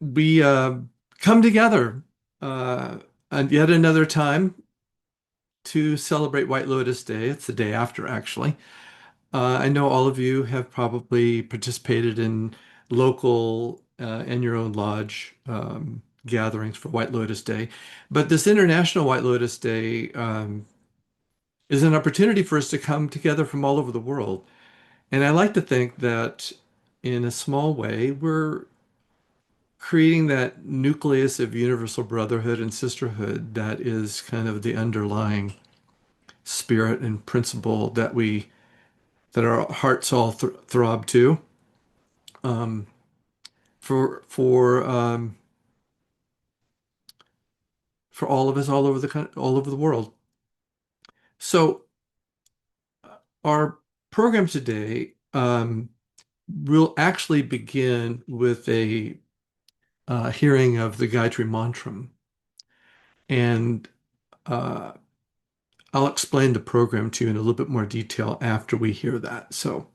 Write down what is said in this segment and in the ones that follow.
we come together uh, and yet another time to celebrate White Lotus Day. It's the day after, actually. I know all of you have probably participated in local and your own lodge gatherings for White Lotus Day, but this International White Lotus Day is an opportunity for us to come together from all over the world. And I like to think that in a small way, we're creating that nucleus of universal brotherhood and sisterhood that is kind of the underlying spirit and principle that our hearts all throb to um, for for all of us all over the world. So our program today will actually begin with a hearing of the Gayatri Mantram, and uh, I'll explain the program to you in a little bit more detail after we hear that. So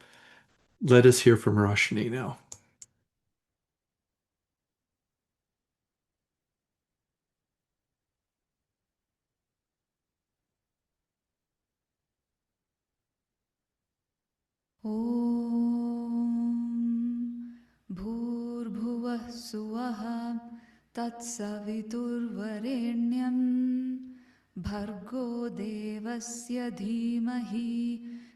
let us hear from Roshni now. ॐ भूर्भुवः सुवः तत्सवितुर्वरेण्यं भर्गो देवस्य धीमहि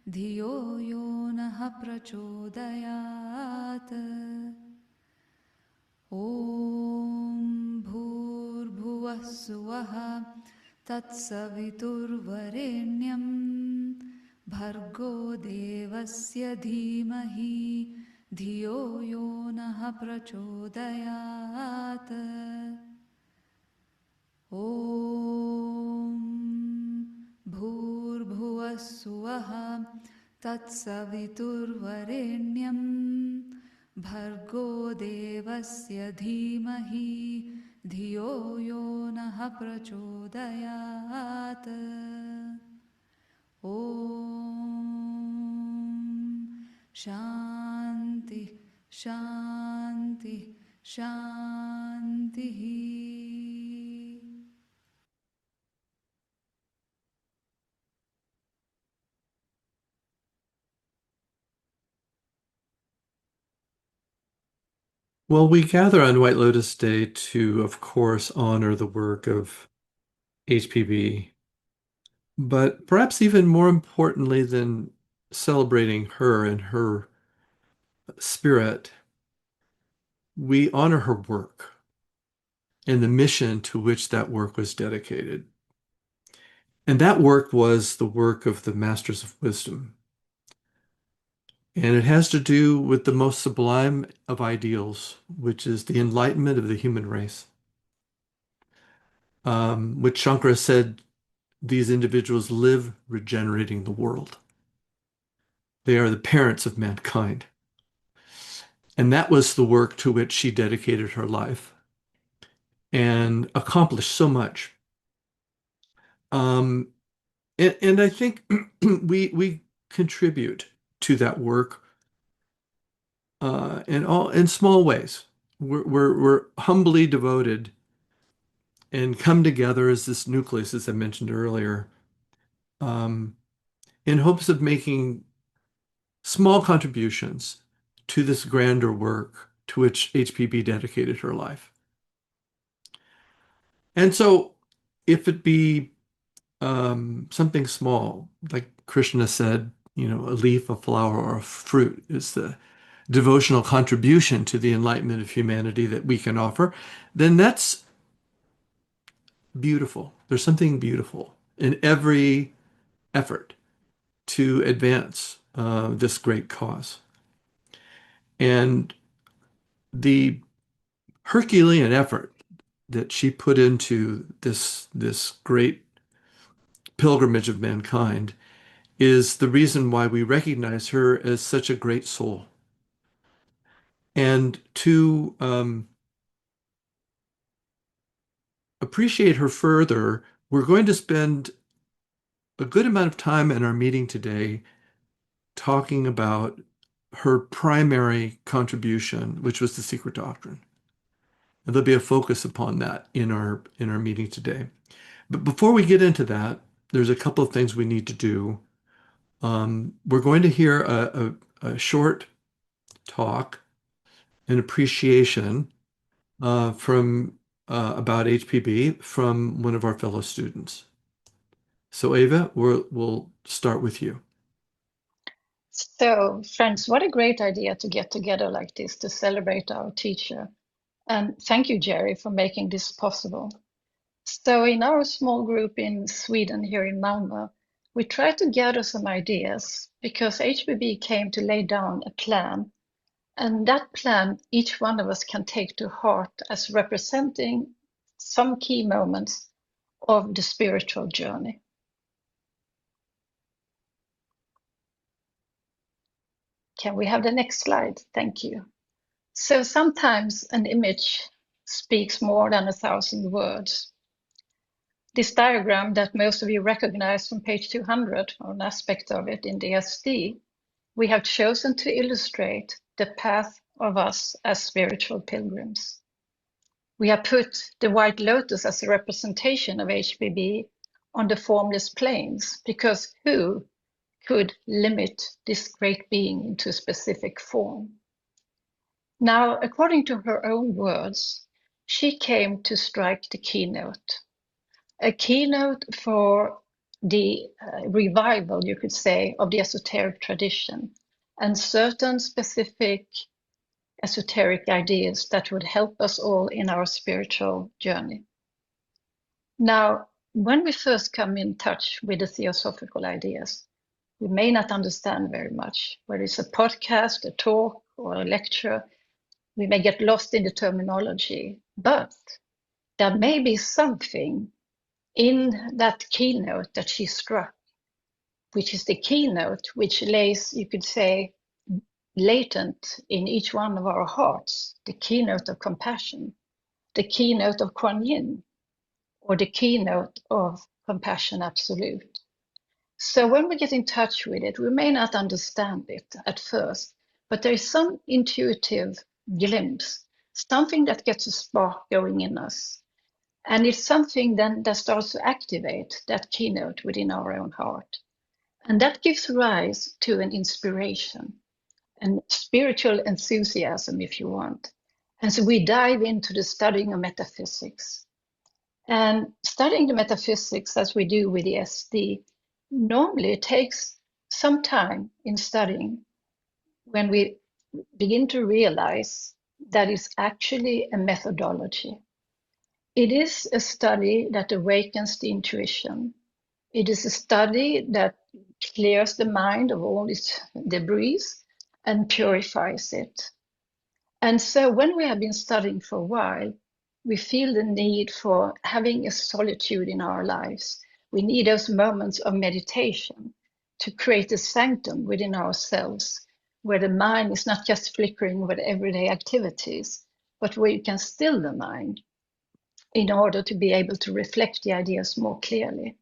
धियो यो नः प्रचोदयात् ॐ भूर्भुवः सुवः तत्सवितुर्वरेण्यं भर्गो देवस्य धीमहि धियो यो नः प्रचोदयात् ॐ भूर्भुवः सुवः तत्सवितुर्वरेण्यं भर्गो देवस्य धीमहि धियो यो नः प्रचोदयात् ॐ शान्ति शान्ति शान्तिः। Well, we gather on White Lotus Day to, of course, honor the work of HPB, but perhaps even more importantly than celebrating her and her spirit, we honor her work and the mission to which that work was dedicated. And that work was the work of the Masters of Wisdom. And it has to do with the most sublime of ideals, which is the enlightenment of the human race, which Shankara said these individuals live regenerating the world. They are the parents of mankind. And that was the work to which she dedicated her life and accomplished so much. Um, and I think we contribute to that work in small ways. We're humbly devoted and come together as this nucleus, as I mentioned earlier, um, in hopes of making small contributions to this grander work to which HPB dedicated her life. And so, if it be something small, like Krishna said, a leaf, a flower, or a fruit is the devotional contribution to the enlightenment of humanity that we can offer, then that's beautiful. There's something beautiful in every effort to advance this great cause. And the Herculean effort that she put into this great pilgrimage of mankind is the reason why we recognize her as such a great soul. And to appreciate her further, we're going to spend a good amount of time in our meeting today talking about her primary contribution, which was the secret doctrine. And there'll be a focus upon that in our meeting today. But before we get into that, there's a couple of things we need to do. We're going to hear a short talk, an appreciation from about HPB from one of our fellow students. So Ava, we'll start with you. So, friends, what a great idea to get together like this to celebrate our teacher. And thank you, Jerry, for making this possible. So, in our small group in Sweden, here in Malmö, we tried to gather some ideas because HBB came to lay down a plan. And that plan, each one of us can take to heart as representing some key moments of the spiritual journey. Can we have the next slide? Thank you. So sometimes an image speaks more than 1,000 words. This diagram that most of you recognize from page 200, or an aspect of it in the SD, we have chosen to illustrate the path of us as spiritual pilgrims. We have put the white lotus as a representation of HBB on the formless planes, because who could limit this great being into a specific form? Now, according to her own words, she came to strike the keynote, a keynote for the revival, you could say, of the esoteric tradition and certain specific esoteric ideas that would help us all in our spiritual journey. Now, when we first come in touch with the theosophical ideas, we may not understand very much, whether it's a podcast, a talk, or a lecture. We may get lost in the terminology, but there may be something in that keynote that she struck, which is the keynote which lays, you could say, latent in each one of our hearts, the keynote of compassion, the keynote of Kuan Yin, or the keynote of compassion absolute. So when we get in touch with it, we may not understand it at first, but there is some intuitive glimpse, something that gets a spark going in us. And it's something then that starts to activate that keynote within our own heart. And that gives rise to an inspiration and spiritual enthusiasm, if you want. And so we dive into the studying of metaphysics. And studying the metaphysics, as we do with the SD, normally takes some time in studying when we begin to realize that it's actually a methodology. It is a study that awakens the intuition. It is a study that clears the mind of all its debris and purifies it. And so when we have been studying for a while, we feel the need for having a solitude in our lives. We need those moments of meditation to create a sanctum within ourselves, where the mind is not just flickering with everyday activities, but where you can still the mind in order to be able to reflect the ideas more clearly.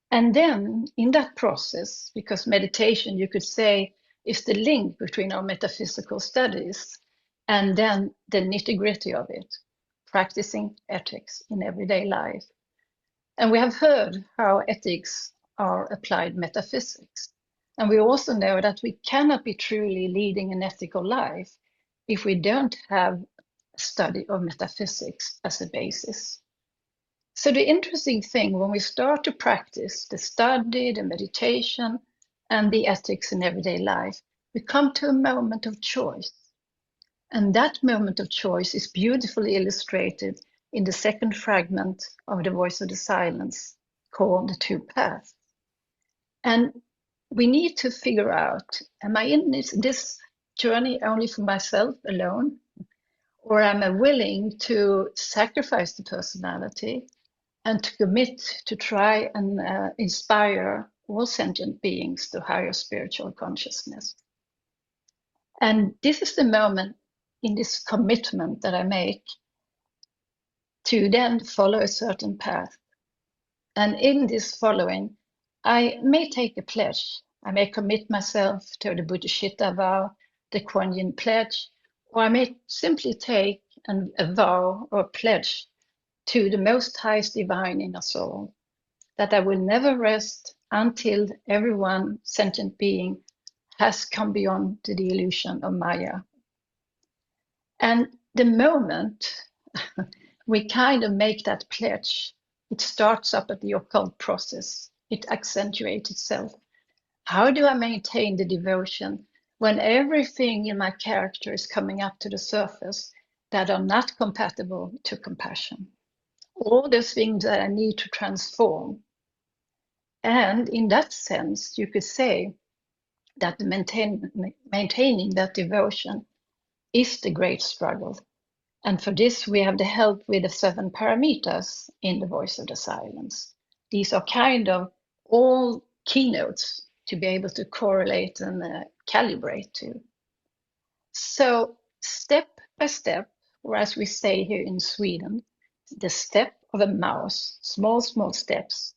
And then in that process, because meditation, you could say, is the link between our metaphysical studies and then the nitty-gritty of it, practicing ethics in everyday life. And we have heard how ethics are applied metaphysics. And we also know that we cannot be truly leading an ethical life if we don't have a study of metaphysics as a basis. So the interesting thing when we start to practice the study, the meditation, and the ethics in everyday life, we come to a moment of choice. And that moment of choice is beautifully illustrated in the second fragment of The Voice of the Silence, called The Two Paths. And we need to figure out, am I in this journey only for myself alone? Or am I willing to sacrifice the personality and to commit to try and inspire all sentient beings to higher spiritual consciousness? And this is the moment in this commitment that I make to then follow a certain path. And in this following, I may take a pledge. I may commit myself to the Bodhisattva vow, the Kuan Yin pledge, or I may simply take and a vow or pledge to the most highest divine in us all, that I will never rest until everyone sentient being has come beyond the illusion of Maya. And the moment we kind of make that pledge, it starts up at the occult process. It accentuates itself. How do I maintain the devotion when everything in my character is coming up to the surface that are not compatible to compassion? All those things that I need to transform. And in that sense, you could say that maintaining that devotion is the great struggle. And for this, we have the help with the 7 paramitas in the voice of the silence. These are kind of all keynotes to be able to correlate and calibrate to. So step by step, or as we say here in Sweden, the step of a mouse, small, small steps,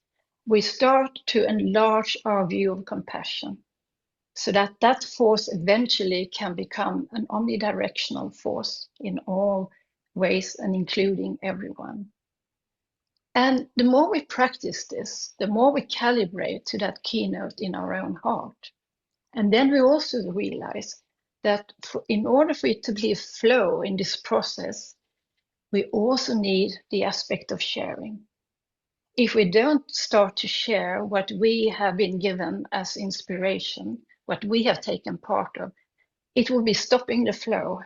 we start to enlarge our view of compassion so that that force eventually can become an omnidirectional force in all ways and including everyone. And the more we practice this, the more we calibrate to that keynote in our own heart. And then we also realize that in order for it to be a flow in this process, we also need the aspect of sharing. If we don't start to share what we have been given as inspiration, what we have taken part of, it will be stopping the flow.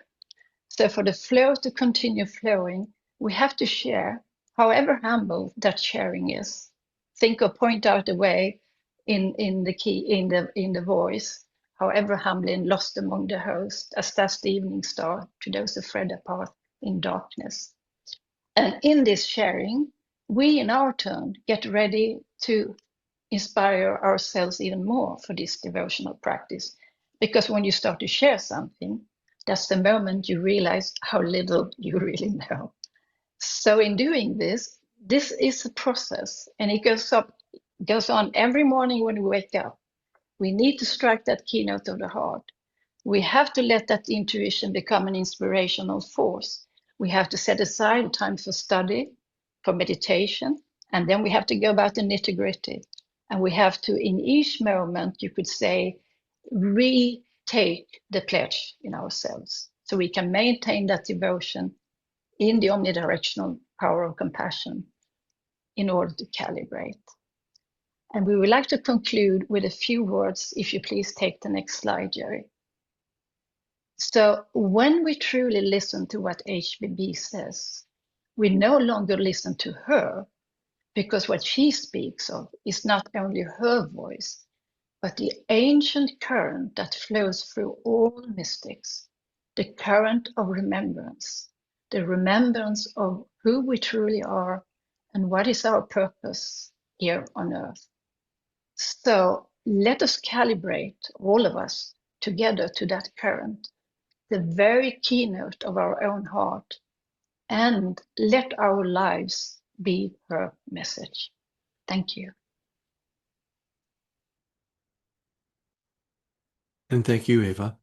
So for the flow to continue flowing, we have to share, however humble that sharing is. Think or point out a way in the voice, however humble and lost among the host, as does the evening star to those who thread a path in darkness. And in this sharing, we in our turn get ready to inspire ourselves even more for this devotional practice. Because when you start to share something, that's the moment you realize how little you really know. So in doing this, this is a process, and it goes on every morning when we wake up. We need to strike that keynote of the heart. We have to let that intuition become an inspirational force. We have to set aside time for study, for meditation, and then we have to go about the nitty-gritty. And we have to, in each moment, you could say, retake the pledge in ourselves so we can maintain that devotion in the omnidirectional power of compassion in order to calibrate. And we would like to conclude with a few words, if you please take the next slide, Jerry. So when we truly listen to what HBB says, we no longer listen to her, because what she speaks of is not only her voice, but the ancient current that flows through all mystics, the current of remembrance, the remembrance of who we truly are and what is our purpose here on earth. So let us calibrate, all of us, together to that current, the very keynote of our own heart, and let our lives be her message. Thank you. And thank you, Eva.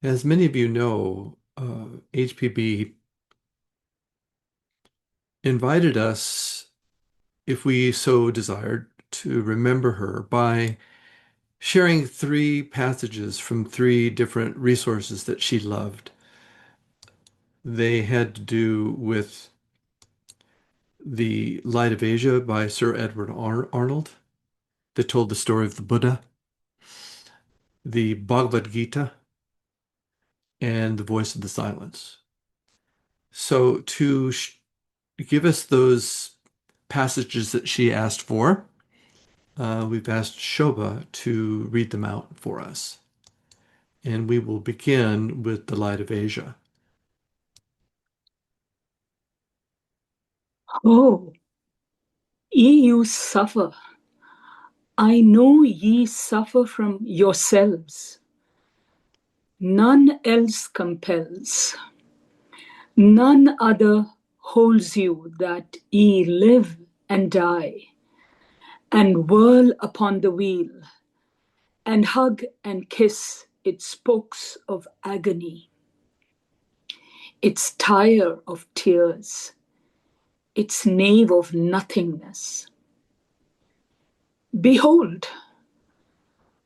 As many of you know, HPB invited us, if we so desired, to remember her by sharing 3 passages from 3 different resources that she loved. They had to do with The Light of Asia by Sir Edward Arnold, that told the story of the Buddha, the Bhagavad Gita, and the Voice of the Silence. So to give us those passages that she asked for, we've asked Shobha to read them out for us. And we will begin with The Light of Asia. Oh, ye you suffer. I know ye suffer from yourselves. None else compels. None other holds you that ye live and die, and whirl upon the wheel, and hug and kiss its spokes of agony. its tire of tears, its nave of nothingness. Behold,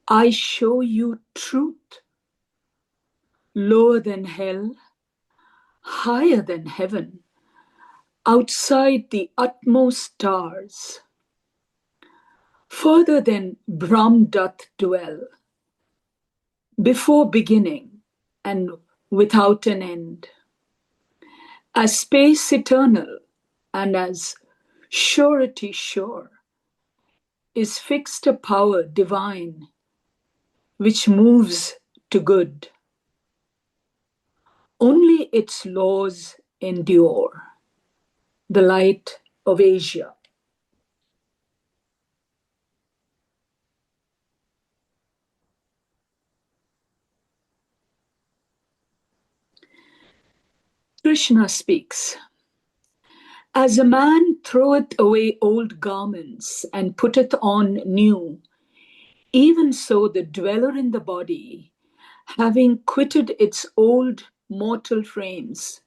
I show you truth, lower than hell, higher than heaven, outside the utmost stars, further than Brahm doth dwell, before beginning and without an end, as space eternal and as surety sure, is fixed a power divine which moves to good. Only its laws endure. The Light of Asia. Krishna speaks. As a man throweth away old garments and putteth on new, even so the dweller in the body, having quitted its old mortal frames,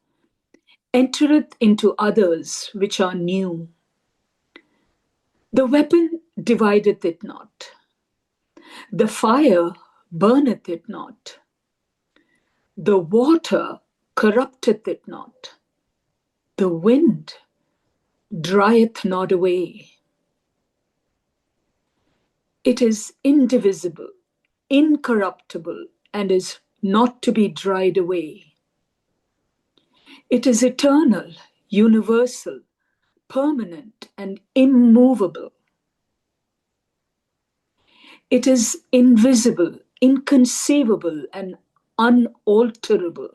entereth into others which are new. The weapon divideth it not, the fire burneth it not, the water corrupteth it not, the wind drieth not away. It is indivisible, incorruptible, and is not to be dried away. It is eternal, universal, permanent, and immovable. It is invisible, inconceivable, and unalterable.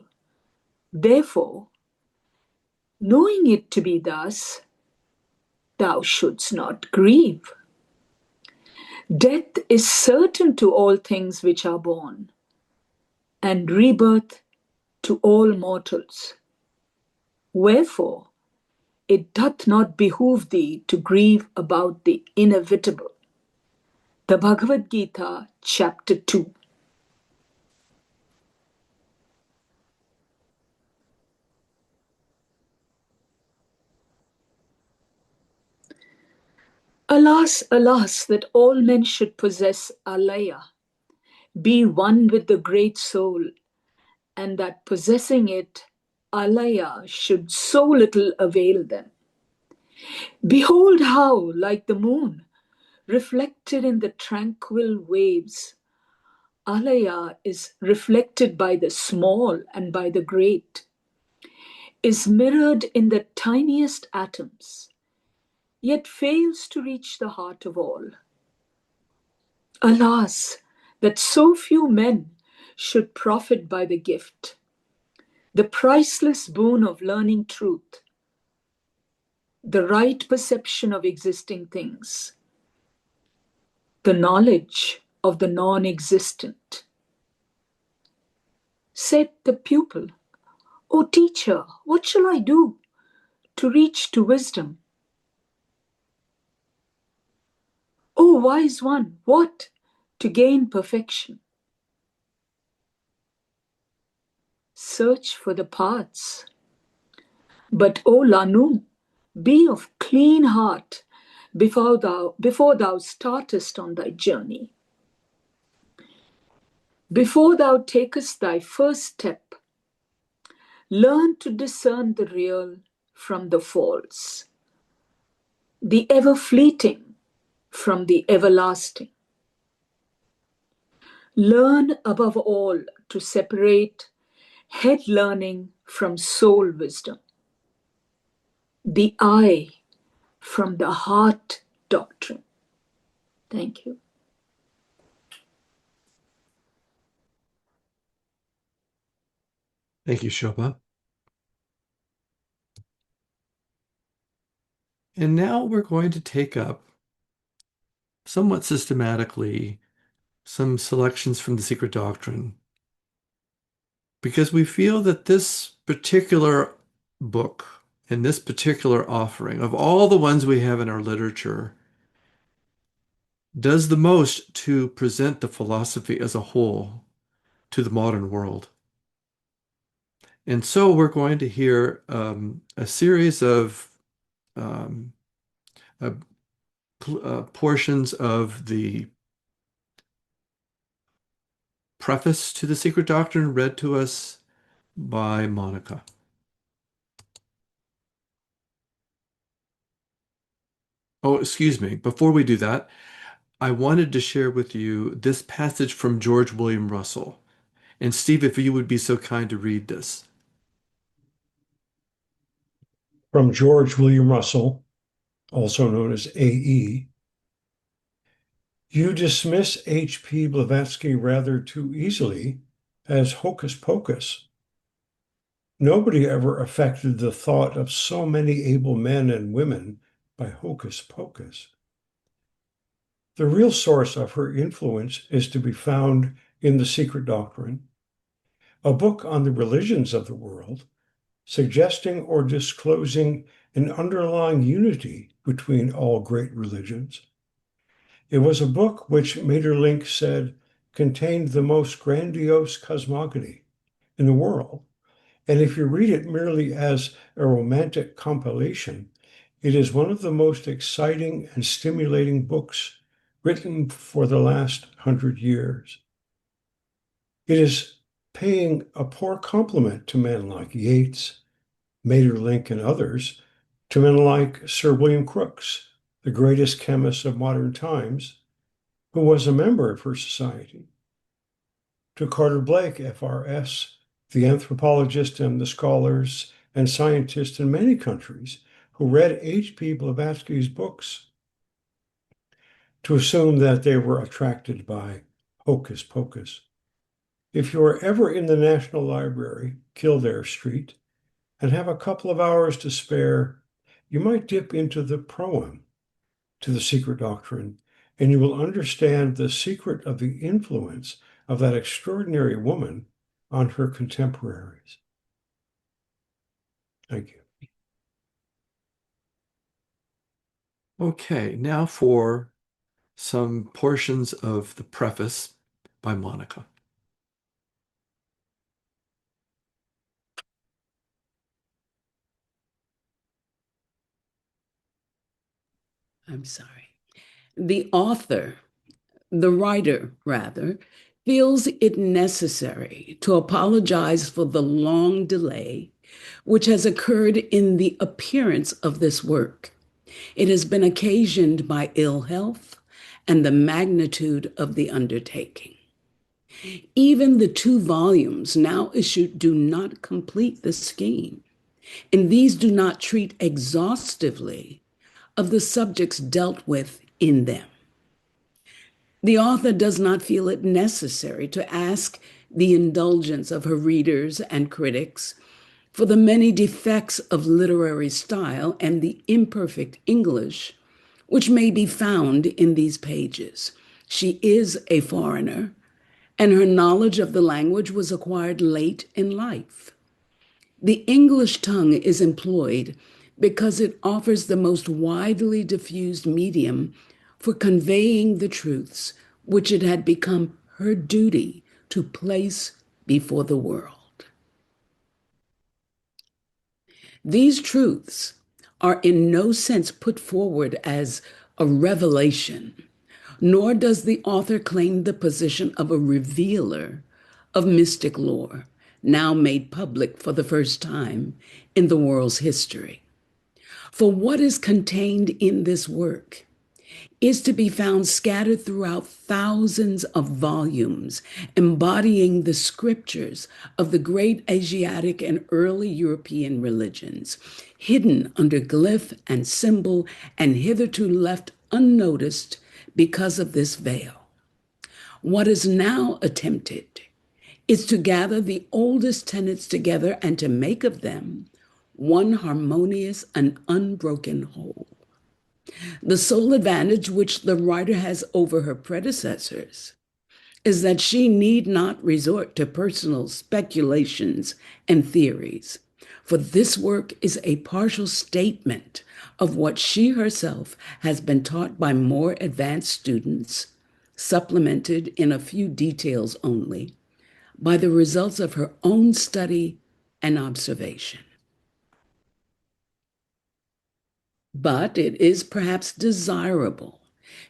Therefore, knowing it to be thus, thou shouldst not grieve. Death is certain to all things which are born, and rebirth to all mortals. Wherefore, it doth not behoove thee to grieve about the inevitable. The Bhagavad Gita, chapter 2. Alas, alas, that all men should possess alaya, be one with the great soul, and that possessing it, alaya, should so little avail them. Behold how, like the moon, reflected in the tranquil waves, alaya is reflected by the small and by the great, is mirrored in the tiniest atoms, yet fails to reach the heart of all. Alas, that so few men should profit by the gift, the priceless boon of learning truth, the right perception of existing things, the knowledge of the non-existent. Said the pupil, O teacher, what shall I do to reach to wisdom? O wise one, what to gain perfection? Search for the paths. But, O Lanu, be of clean heart before thou startest on thy journey. Before thou takest thy first step, learn to discern the real from the false, the ever fleeting from the everlasting. Learn above all to separate head learning from soul wisdom, the I from the heart doctrine. Thank you. Thank you, Shobha. And now we're going to take up somewhat systematically some selections from the Secret Doctrine because we feel that this particular book and this particular offering, of all the ones we have in our literature, does the most to present the philosophy as a whole to the modern world. And so we're going to hear a series of um, uh, portions of the preface to the Secret Doctrine read to us by Monica. Oh, excuse me. Before we do that, I wanted to share with you this passage from George William Russell. And Steve, if you would be so kind to read this. From George William Russell, also known as A.E. You dismiss H.P. Blavatsky rather too easily as hocus pocus. Nobody ever affected the thought of so many able men and women by hocus pocus. The real source of her influence is to be found in The Secret Doctrine, a book on the religions of the world, suggesting or disclosing an underlying unity between all great religions. It was a book which Maeterlinck said contained the most grandiose cosmogony in the world. And if you read it merely as a romantic compilation, it is one of the most exciting and stimulating books written for the last 100 years. It is paying a poor compliment to men like Yeats, Maeterlinck, and others, to men like Sir William Crookes, the greatest chemist of modern times, who was a member of her society, to Carter Blake, FRS, the anthropologist and the scholars and scientists in many countries who read H.P. Blavatsky's books, to assume that they were attracted by hocus pocus. If you are ever in the National Library, Kildare Street, and have a couple of hours to spare, you might dip into the proem to The Secret Doctrine, and you will understand the secret of the influence of that extraordinary woman on her contemporaries. Thank you. Okay, now for some portions of the preface by Monica. I'm sorry. The author, the writer rather, feels it necessary to apologize for the long delay which has occurred in the appearance of this work. It has been occasioned by ill health and the magnitude of the undertaking. Even the 2 volumes now issued do not complete the scheme, and these do not treat exhaustively of the subjects dealt with in them. The author does not feel it necessary to ask the indulgence of her readers and critics for the many defects of literary style and the imperfect English which may be found in these pages. She is a foreigner, and her knowledge of the language was acquired late in life. The English tongue is employed because it offers the most widely diffused medium for conveying the truths which it had become her duty to place before the world. These truths are in no sense put forward as a revelation, nor does the author claim the position of a revealer of mystic lore, now made public for the first time in the world's history. For what is contained in this work is to be found scattered throughout thousands of volumes, embodying the scriptures of the great Asiatic and early European religions, hidden under glyph and symbol and hitherto left unnoticed because of this veil. What is now attempted is to gather the oldest tenets together and to make of them one harmonious and unbroken whole. The sole advantage which the writer has over her predecessors is that she need not resort to personal speculations and theories, for this work is a partial statement of what she herself has been taught by more advanced students, supplemented in a few details only by the results of her own study and observation. But it is perhaps desirable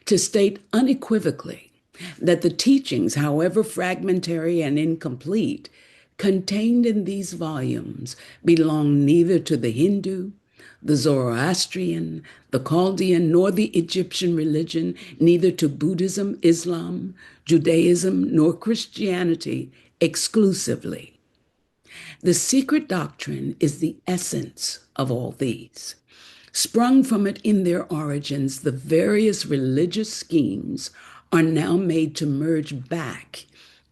to state unequivocally that the teachings, however fragmentary and incomplete, contained in these volumes belong neither to the Hindu, the Zoroastrian, the Chaldean, nor the Egyptian religion, neither to Buddhism, Islam, Judaism, nor Christianity exclusively. The secret doctrine is the essence of all these. Sprung from it in their origins, the various religious schemes are now made to merge back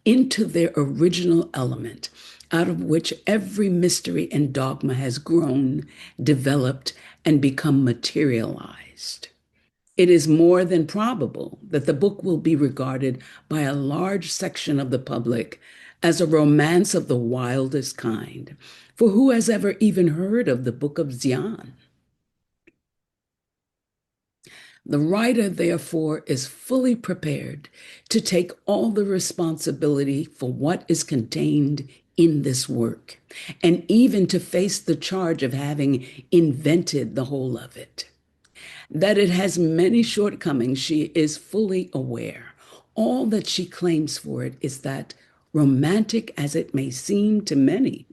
into their original element, out of which every mystery and dogma has grown, developed, and become materialized. It is more than probable that the book will be regarded by a large section of the public as a romance of the wildest kind. For who has ever even heard of the Book of Zion? The writer, therefore, is fully prepared to take all the responsibility for what is contained in this work, and even to face the charge of having invented the whole of it. That it has many shortcomings, she is fully aware. All that she claims for it is that, romantic as it may seem to many,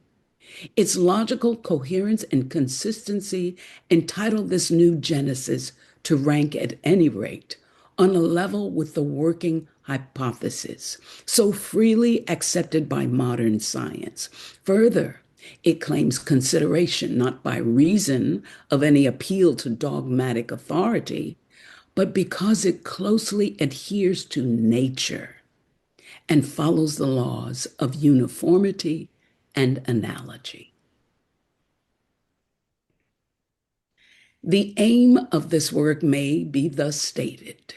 its logical coherence and consistency entitle this new Genesis to rank at any rate on a level with the working hypothesis, so freely accepted by modern science. Further, it claims consideration not by reason of any appeal to dogmatic authority, but because it closely adheres to nature and follows the laws of uniformity and analogy. The aim of this work may be thus stated: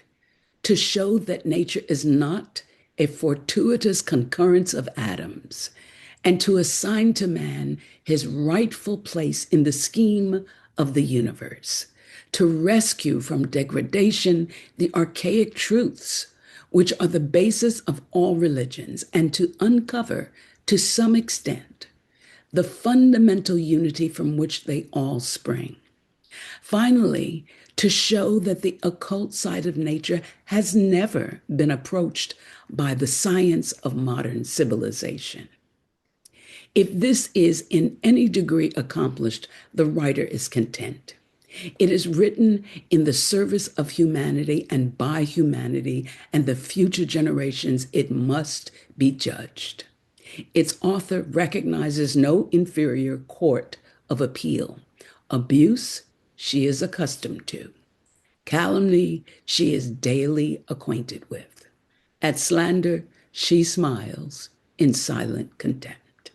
to show that nature is not a fortuitous concurrence of atoms, and to assign to man his rightful place in the scheme of the universe, to rescue from degradation the archaic truths which are the basis of all religions, and to uncover, to some extent, the fundamental unity from which they all spring. Finally, to show that the occult side of nature has never been approached by the science of modern civilization. If this is in any degree accomplished, the writer is content. It is written in the service of humanity and by humanity and the future generations. It must be judged. Its author recognizes no inferior court of appeal. Abuse, she is accustomed to. Calumny, she is daily acquainted with. At slander, she smiles in silent contempt.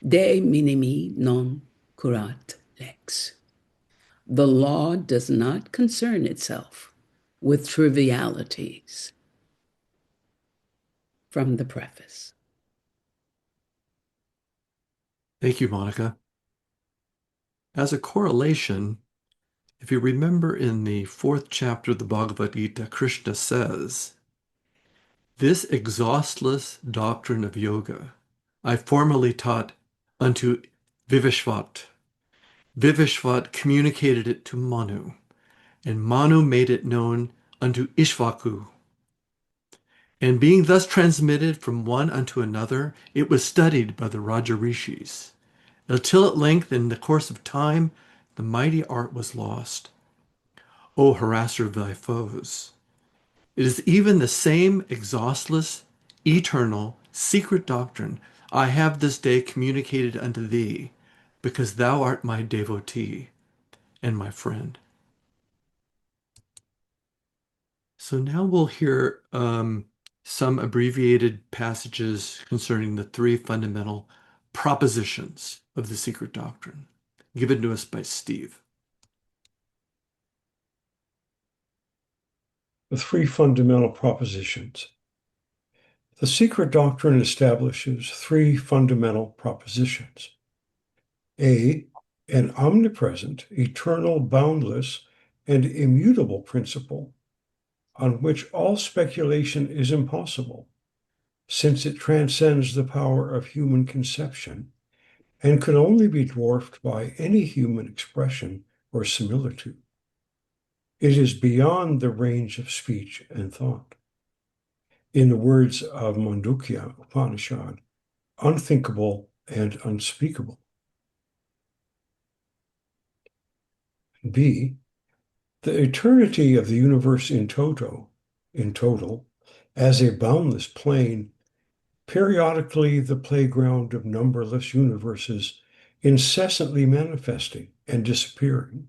De minimi non curat lex. The law does not concern itself with trivialities. From the preface. Thank you, Monica. As a correlation, if you remember in the 4th chapter of the Bhagavad Gita, Krishna says, "This exhaustless doctrine of yoga I formerly taught unto Vivishvat. Vivishvat communicated it to Manu, and Manu made it known unto Ishvaku. And being thus transmitted from one unto another, it was studied by the Raja Rishis, until at length, in the course of time, the mighty art was lost. O harasser of thy foes! It is even the same exhaustless, eternal, secret doctrine I have this day communicated unto thee, because thou art my devotee and my friend." So now we'll hear some abbreviated passages concerning the 3 fundamental propositions of the secret doctrine, given to us by Steve. The 3 fundamental propositions. The secret doctrine establishes 3 fundamental propositions. A, an omnipresent, eternal, boundless, and immutable principle on which all speculation is impossible, since it transcends the power of human conception and could only be dwarfed by any human expression or similitude. It is beyond the range of speech and thought. In the words of Mandukya Upanishad, unthinkable and unspeakable. B, the eternity of the universe in total, as a boundless plane, periodically the playground of numberless universes, incessantly manifesting and disappearing,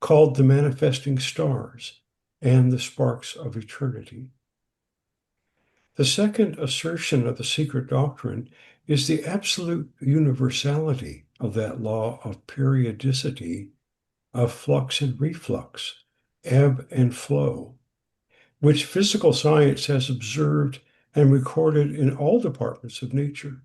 called the manifesting stars and the sparks of eternity. The second assertion of the secret doctrine is the absolute universality of that law of periodicity, of flux and reflux, ebb and flow, which physical science has observed and recorded in all departments of nature.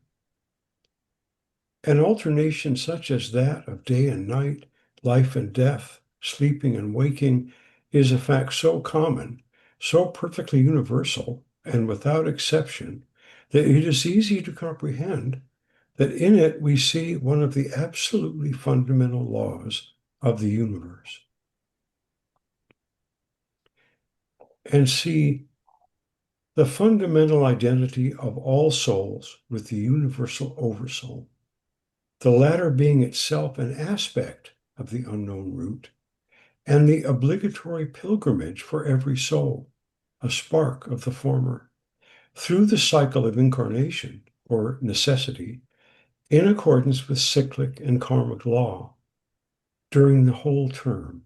An alternation such as that of day and night, life and death, sleeping and waking, is a fact so common, so perfectly universal, and without exception, that it is easy to comprehend that in it we see one of the absolutely fundamental laws of the universe. And see the fundamental identity of all souls with the universal oversoul, the latter being itself an aspect of the unknown root, and the obligatory pilgrimage for every soul, a spark of the former, through the cycle of incarnation, or necessity, in accordance with cyclic and karmic law, during the whole term.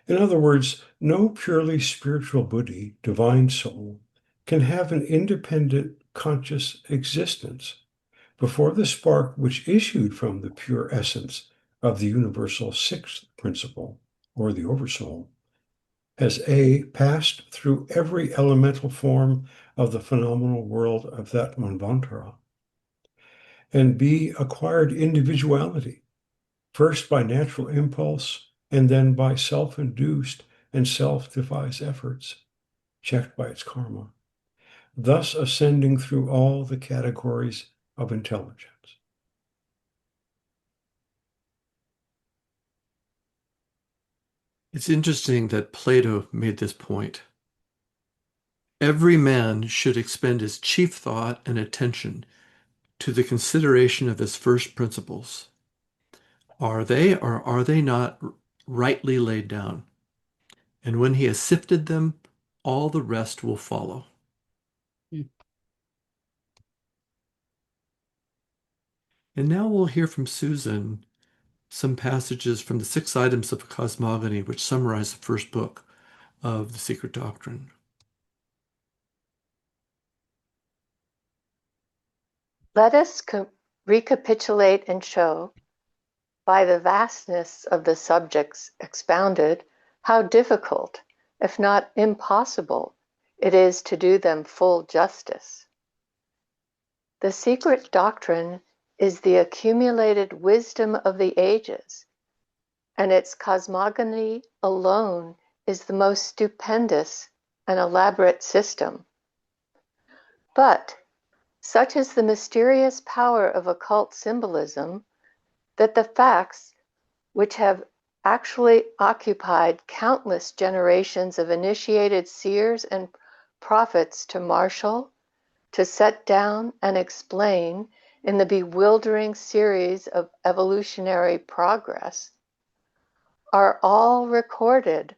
In other words, no purely spiritual buddhi, divine soul, can have an independent conscious existence before the spark which issued from the pure essence of the universal sixth principle, or the oversoul, has A, passed through every elemental form of the phenomenal world of that Manvantara, and B, acquired individuality, first by natural impulse and then by self-induced and self-devised efforts, checked by its karma, thus ascending through all the categories of intelligence. It's interesting that Plato made this point. Every man should expend his chief thought and attention to the consideration of his first principles. Are they or are they not rightly laid down? And when he has sifted them, all the rest will follow. Mm. And now we'll hear from Susan some passages from the 6 items of cosmogony, which summarize the first book of the Secret Doctrine. Let us recapitulate and show, by the vastness of the subjects expounded, how difficult, if not impossible, it is to do them full justice. The secret doctrine is the accumulated wisdom of the ages, and its cosmogony alone is the most stupendous and elaborate system. But such is the mysterious power of occult symbolism that the facts, which have actually occupied countless generations of initiated seers and prophets to marshal, to set down and explain in the bewildering series of evolutionary progress, are all recorded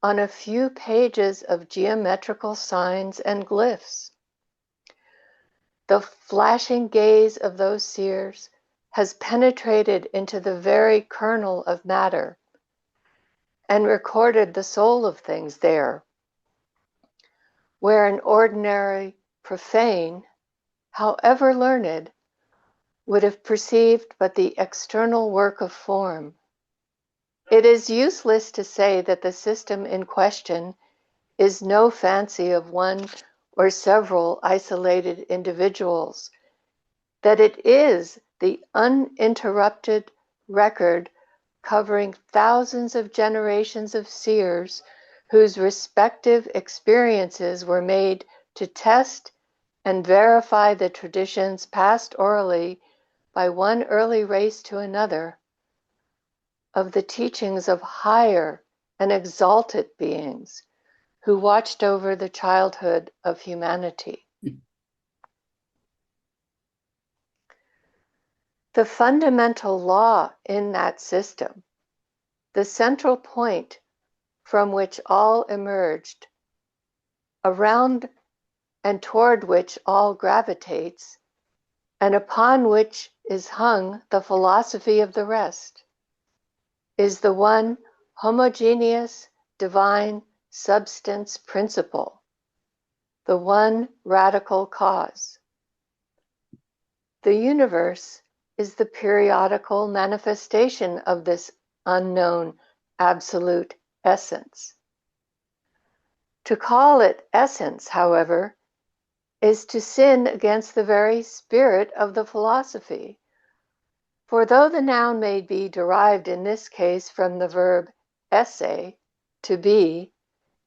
on a few pages of geometrical signs and glyphs. The flashing gaze of those seers has penetrated into the very kernel of matter and recorded the soul of things there, where an ordinary profane, however learned, would have perceived but the external work of form. It is useless to say that the system in question is no fancy of one or several isolated individuals, that it is the uninterrupted record covering thousands of generations of seers whose respective experiences were made to test and verify the traditions passed orally by one early race to another of the teachings of higher and exalted beings who watched over the childhood of humanity. The fundamental law in that system, the central point from which all emerged, around and toward which all gravitates, and upon which is hung the philosophy of the rest, is the one homogeneous divine substance principle, the one radical cause. The universe is the periodical manifestation of this unknown absolute essence. To call it essence, however, is to sin against the very spirit of the philosophy. For though the noun may be derived in this case from the verb esse, to be,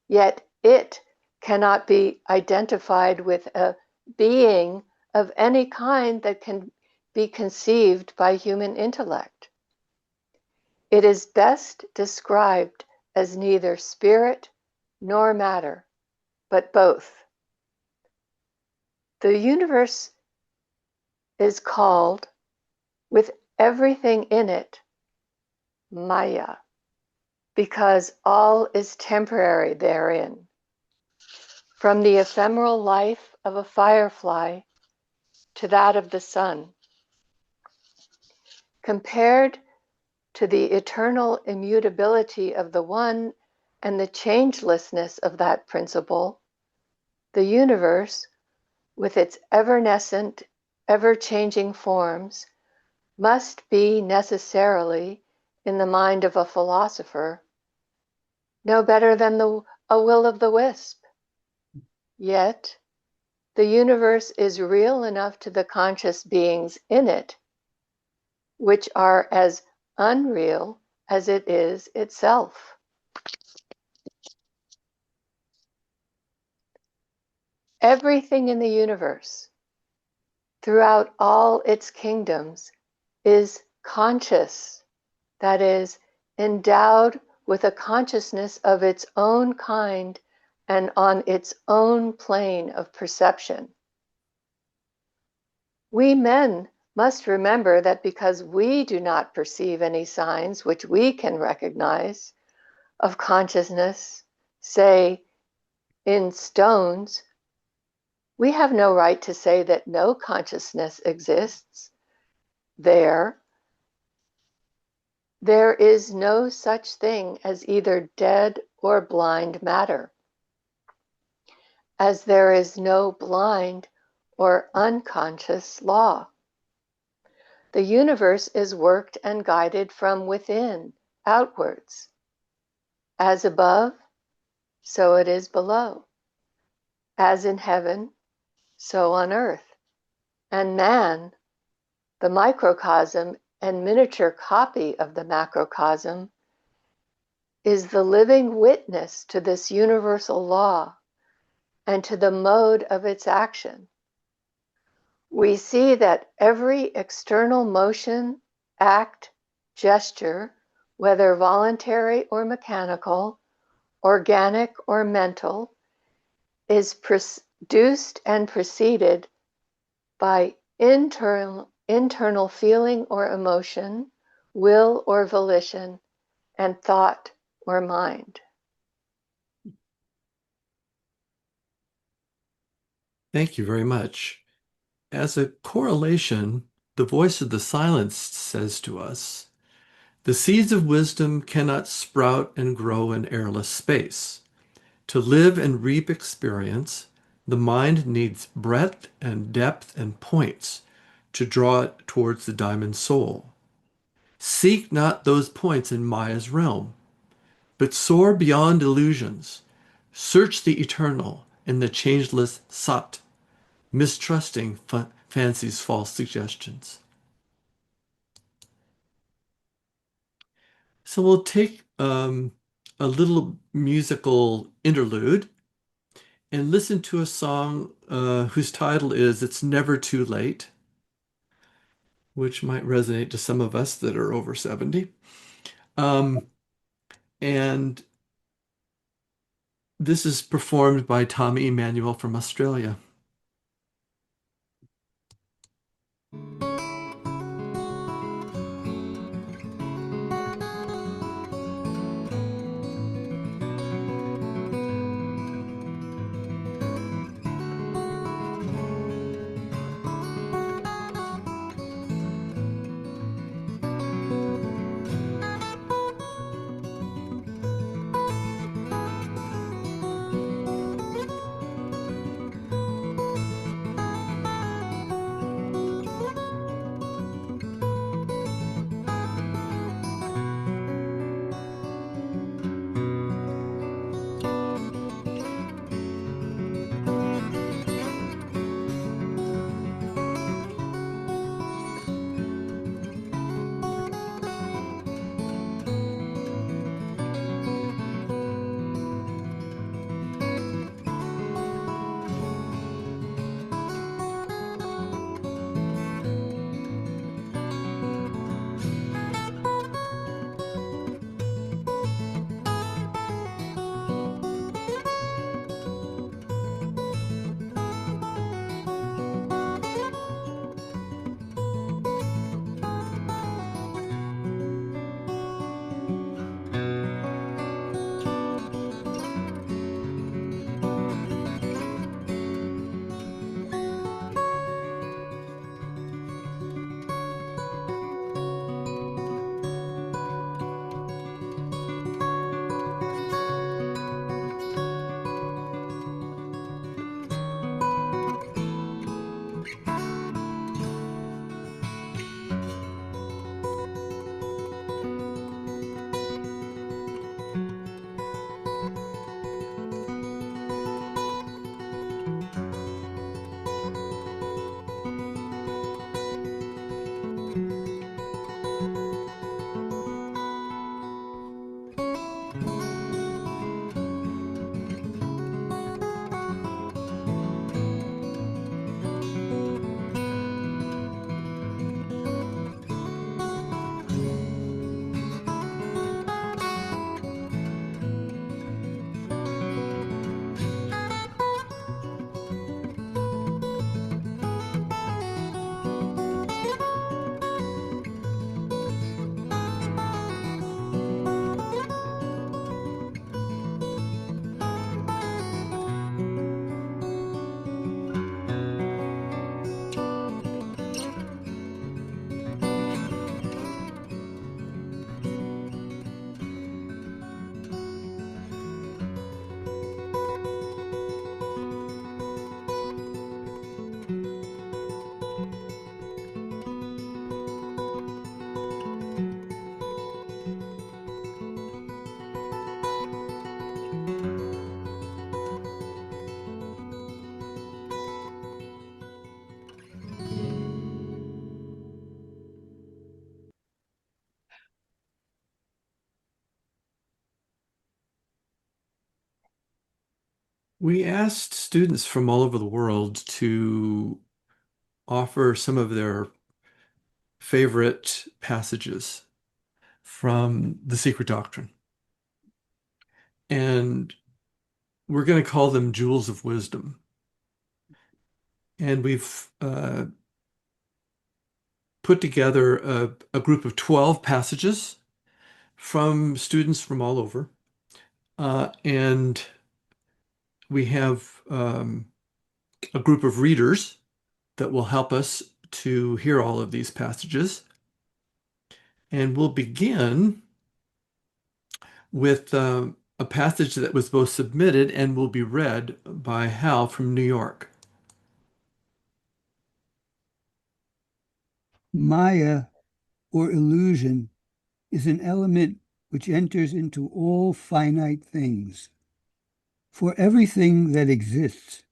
yet it cannot be identified with a being of any kind that can be conceived by human intellect. It is best described as neither spirit nor matter, but both. The universe is called, with everything in it, Maya, because all is temporary therein. From the ephemeral life of a firefly to that of the sun. Compared to the eternal immutability of the one and the changelessness of that principle, the universe, with its evanescent, ever-changing forms, must be necessarily, in the mind of a philosopher, no better than a will o' the wisp. Yet, the universe is real enough to the conscious beings in it, which are as unreal as it is itself. Everything in the universe, throughout all its kingdoms, is conscious, that is, endowed with a consciousness of its own kind and on its own plane of perception. We men must remember that because we do not perceive any signs which we can recognize of consciousness, say, in stones, we have no right to say that no consciousness exists there. There is no such thing as either dead or blind matter, as there is no blind or unconscious law. The universe is worked and guided from within, outwards. As above, so it is below. As in heaven, so on earth. And man, the microcosm and miniature copy of the macrocosm, is the living witness to this universal law and to the mode of its action. We see that every external motion, act, gesture, whether voluntary or mechanical, organic or mental, is produced and preceded by internal feeling or emotion, will or volition, and thought or mind. Thank you very much. As a correlation, the voice of the silence says to us, the seeds of wisdom cannot sprout and grow in airless space. To live and reap experience, the mind needs breadth and depth and points to draw it towards the diamond soul. Seek not those points in Maya's realm, but soar beyond illusions. Search the eternal in the changeless Sat, mistrusting fancy's false suggestions. So we'll take a little musical interlude and listen to a song whose title is It's Never Too Late. which might resonate to some of us that are over 70. And this is performed by Tommy Emmanuel from Australia. We asked students from all over the world to offer some of their favorite passages from the Secret Doctrine. And we're going to call them jewels of wisdom. And we've put together a group of 12 passages from students from all over. And we have a group of readers that will help us to hear all of these passages. And we'll begin with a passage that was both submitted and will be read by Hal from New York. Maya, or illusion, is an element which enters into all finite things. For everything that exists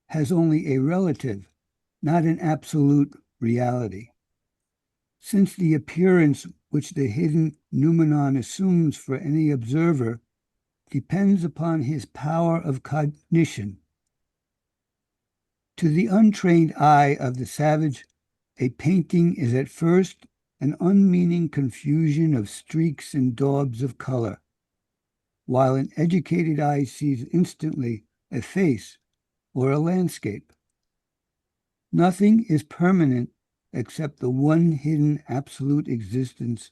has only a relative, not an absolute reality. Since the appearance which the hidden noumenon assumes for any observer depends upon his power of cognition, to the untrained eye of the savage, A painting is at first an unmeaning confusion of streaks and daubs of color, while an educated eye sees instantly a face or a landscape. Nothing is permanent except the one hidden absolute existence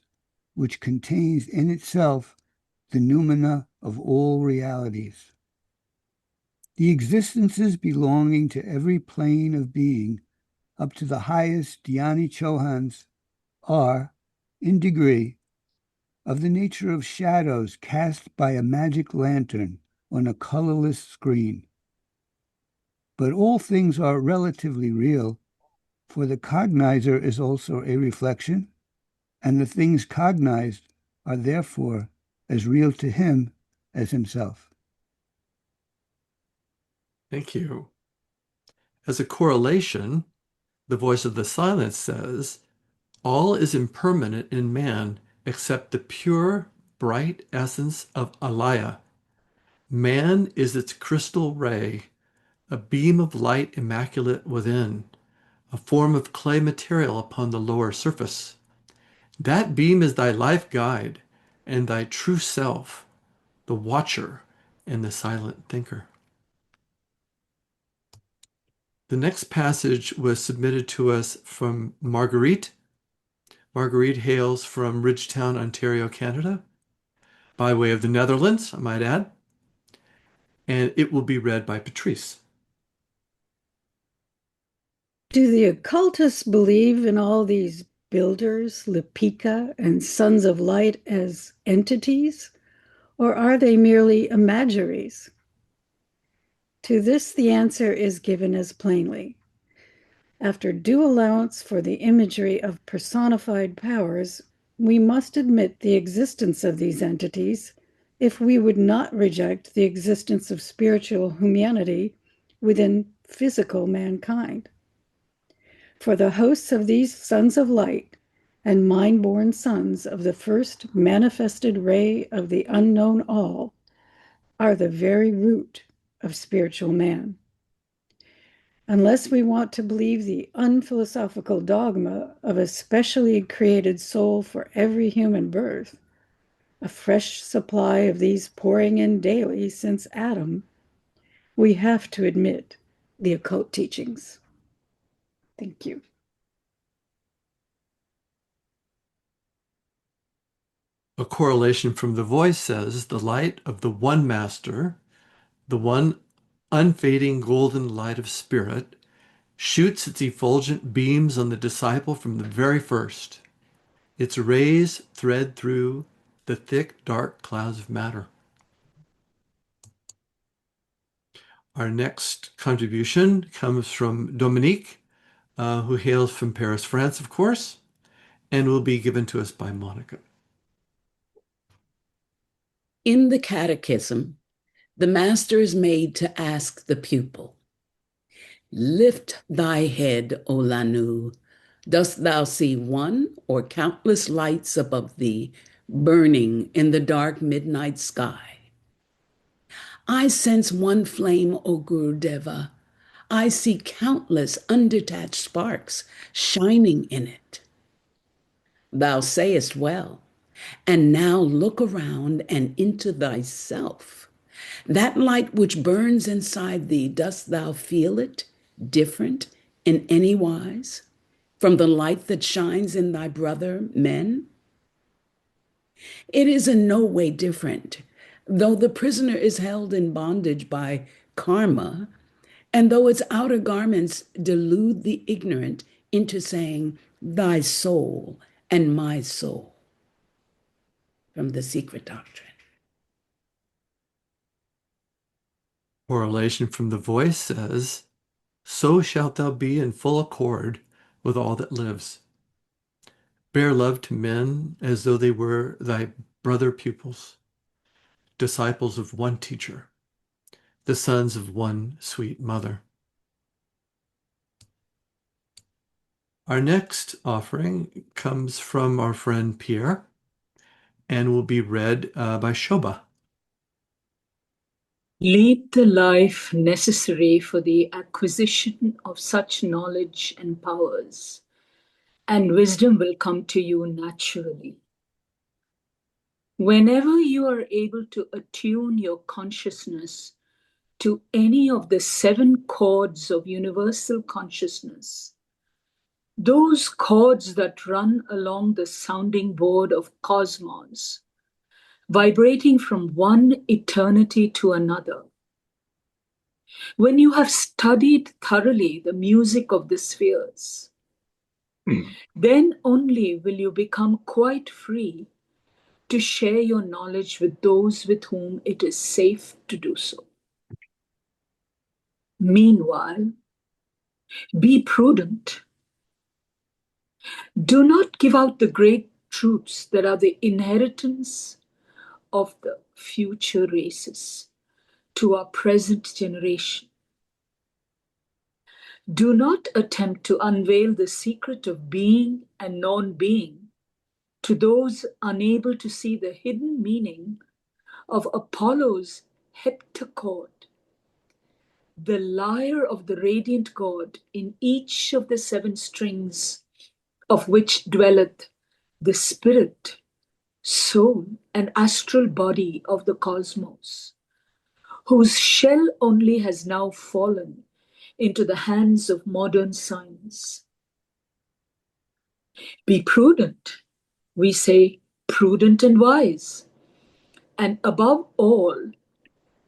which contains in itself the noumena of all realities. The existences belonging to every plane of being, up to the highest dhyani chohans, are, in degree, of the nature of shadows cast by a magic lantern on a colorless screen. But all things are relatively real, for the cognizer is also a reflection, and the things cognized are therefore as real to him as himself. Thank you. As a correlation, the voice of the silence says, all is impermanent in man except the pure, bright essence of alaya. Man is its crystal ray, a beam of light immaculate within, a form of clay material upon the lower surface. That beam is thy life guide and thy true self, the watcher and the silent thinker. The next passage was submitted to us from Marguerite. Marguerite hails from Ridgetown, Ontario, Canada, by way of the Netherlands, I might add, and it will be read by Patrice. Do the occultists believe in all these builders, Lipika, and sons of light as entities, or are they merely imageries? To this, the answer is given as plainly. After due allowance for the imagery of personified powers, we must admit the existence of these entities if we would not reject the existence of spiritual humanity within physical mankind. For the hosts of these sons of light and mind-born sons of the first manifested ray of the unknown all are the very root of spiritual man. Unless we want to believe the unphilosophical dogma of a specially created soul for every human birth, a fresh supply of these pouring in daily since Adam, we have to admit the occult teachings. Thank you. A correlation from the voice says, the light of the one master, the one unfading golden light of spirit, shoots its effulgent beams on the disciple from the very first. Its rays thread through the thick, dark clouds of matter. Our next contribution comes from Dominique, who hails from Paris, France, of course, and will be given to us by Monica. In the Catechism, the master is made to ask the pupil, lift thy head, O Lanu. Dost thou see one or countless lights above thee burning in the dark midnight sky? I sense one flame, O Gurudeva. I see countless undetached sparks shining in it. Thou sayest well, and now look around and into thyself. That light which burns inside thee, dost thou feel it different in any wise from the light that shines in thy brother men? It is in no way different, though the prisoner is held in bondage by karma, and though its outer garments delude the ignorant into saying, thy soul and my soul, from the secret doctrine. Correlation from the voice says, so shalt thou be in full accord with all that lives. Bear love to men as though they were thy brother pupils, disciples of one teacher, the sons of one sweet mother. Our next offering comes from our friend Pierre and will be read by Shobha. Lead the life necessary for the acquisition of such knowledge and powers and wisdom will come to you naturally. Whenever you are able to attune your consciousness to any of the 7 chords of universal consciousness, those chords that run along the sounding board of cosmos, vibrating from one eternity to another. When you have studied thoroughly the music of the spheres, then only will you become quite free to share your knowledge with those with whom it is safe to do so. Meanwhile, be prudent. Do not give out the great truths that are the inheritance of the future races to our present generation. Do not attempt to unveil the secret of being and non-being to those unable to see the hidden meaning of Apollo's heptachord, the lyre of the radiant god in each of the 7 strings of which dwelleth the spirit, soul, and astral body of the cosmos, whose shell only has now fallen into the hands of modern science. Be prudent, we say, prudent and wise, and above all,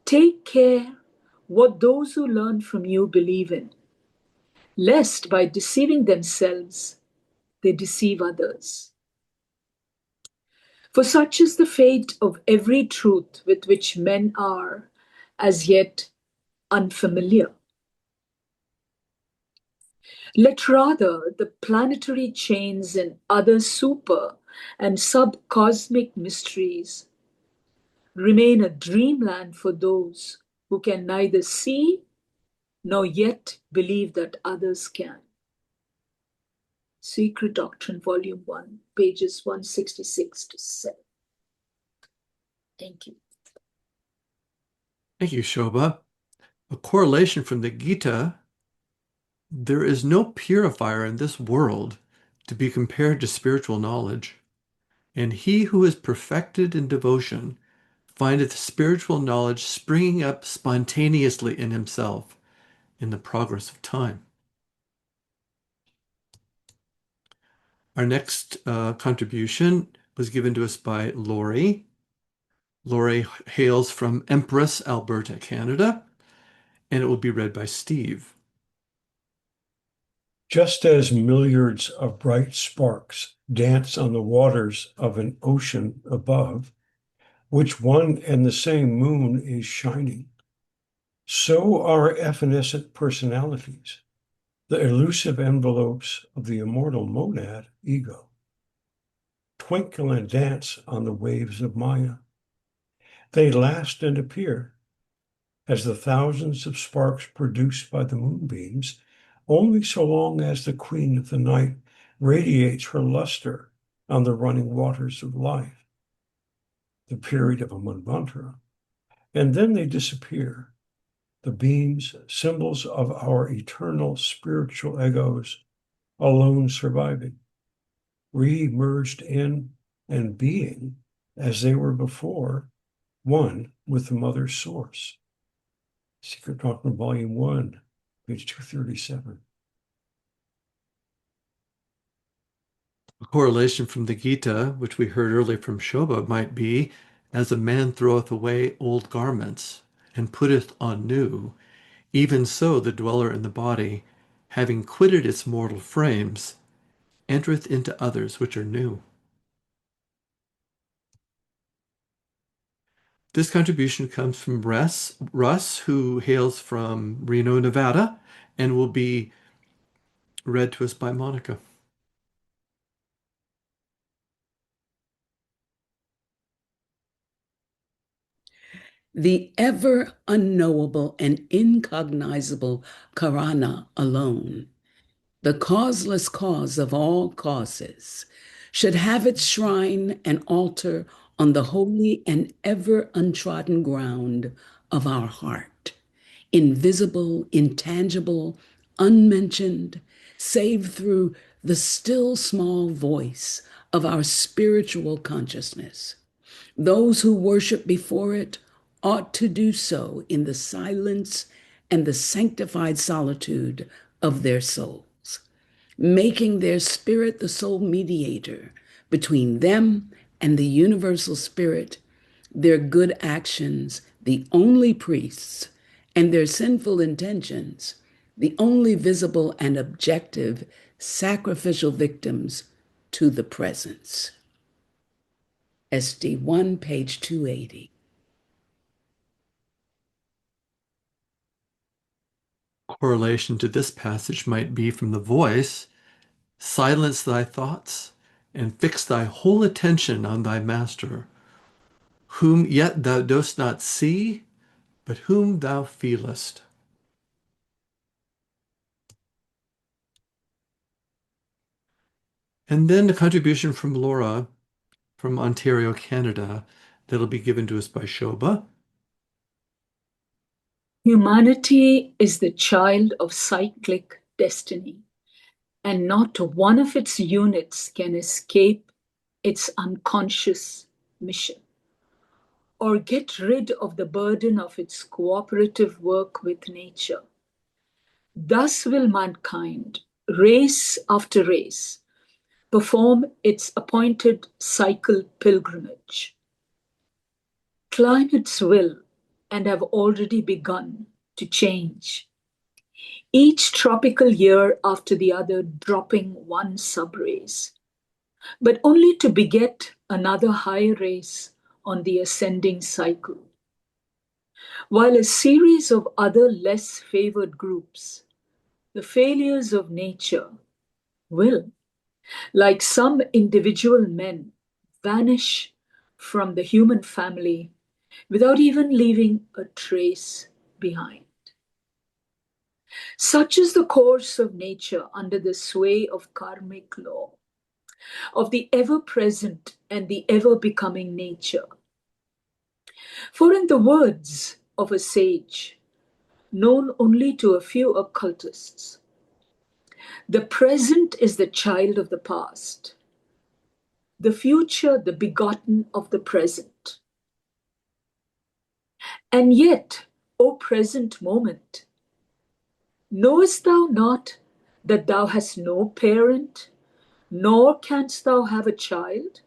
take care what those who learn from you believe in, lest by deceiving themselves, they deceive others. For such is the fate of every truth with which men are as yet unfamiliar. Let rather the planetary chains and other super and subcosmic mysteries remain a dreamland for those who can neither see nor yet believe that others can. Secret Doctrine, Volume 1, pages 166 to 7. Thank you. Thank you, Shobha. A correlation from the Gita: there is no purifier in this world to be compared to spiritual knowledge, and he who is perfected in devotion findeth spiritual knowledge springing up spontaneously in himself in the progress of time. Our next contribution was given to us by Lori. Lori hails from Empress, Alberta, Canada, and it will be read by Steve. Just as milliards of bright sparks dance on the waters of an ocean above, which one and the same moon is shining, so are evanescent personalities, the elusive envelopes of the immortal monad, ego, twinkle and dance on the waves of Maya. They last and appear as the thousands of sparks produced by the moonbeams, only so long as the queen of the night radiates her luster on the running waters of life, the period of a manvantara, and then they disappear, the beams, symbols of our eternal spiritual egos, alone surviving, re-merged in and being as they were before, one with the mother source. Secret Doctrine, Volume 1, page 237. A correlation from the Gita, which we heard earlier from Shobha, might be, as a man throweth away old garments and putteth on new, even so the dweller in the body, having quitted its mortal frames, entereth into others which are new. This contribution comes from Russ, who hails from Reno, Nevada, and will be read to us by Monica. The ever unknowable and incognizable Karana alone, the causeless cause of all causes, should have its shrine and altar on the holy and ever untrodden ground of our heart, invisible, intangible, unmentioned, save through the still small voice of our spiritual consciousness. Those who worship before it ought to do so in the silence and the sanctified solitude of their souls, making their spirit the sole mediator between them and the universal spirit, their good actions the only priests, and their sinful intentions the only visible and objective sacrificial victims to the presence. SD 1, page 280. Correlation to this passage might be from the voice, silence thy thoughts and fix thy whole attention on thy master, whom yet thou dost not see, but whom thou feelest. And then a contribution from Laura from Ontario, Canada, that'll be given to us by Shobha. Humanity is the child of cyclic destiny, and not one of its units can escape its unconscious mission or get rid of the burden of its cooperative work with nature. Thus will mankind, race after race, perform its appointed cycle pilgrimage. Climates will and have already begun to change, each tropical year after the other dropping one subrace, but only to beget another high race on the ascending cycle, while a series of other less favored groups, the failures of nature, will, like some individual men, vanish from the human family without even leaving a trace behind. Such is the course of nature under the sway of karmic law, of the ever-present and the ever-becoming nature. For in the words of a sage, known only to a few occultists, the present is the child of the past, the future the begotten of the present. And yet, O present moment, knowest thou not that thou hast no parent, nor canst thou have a child?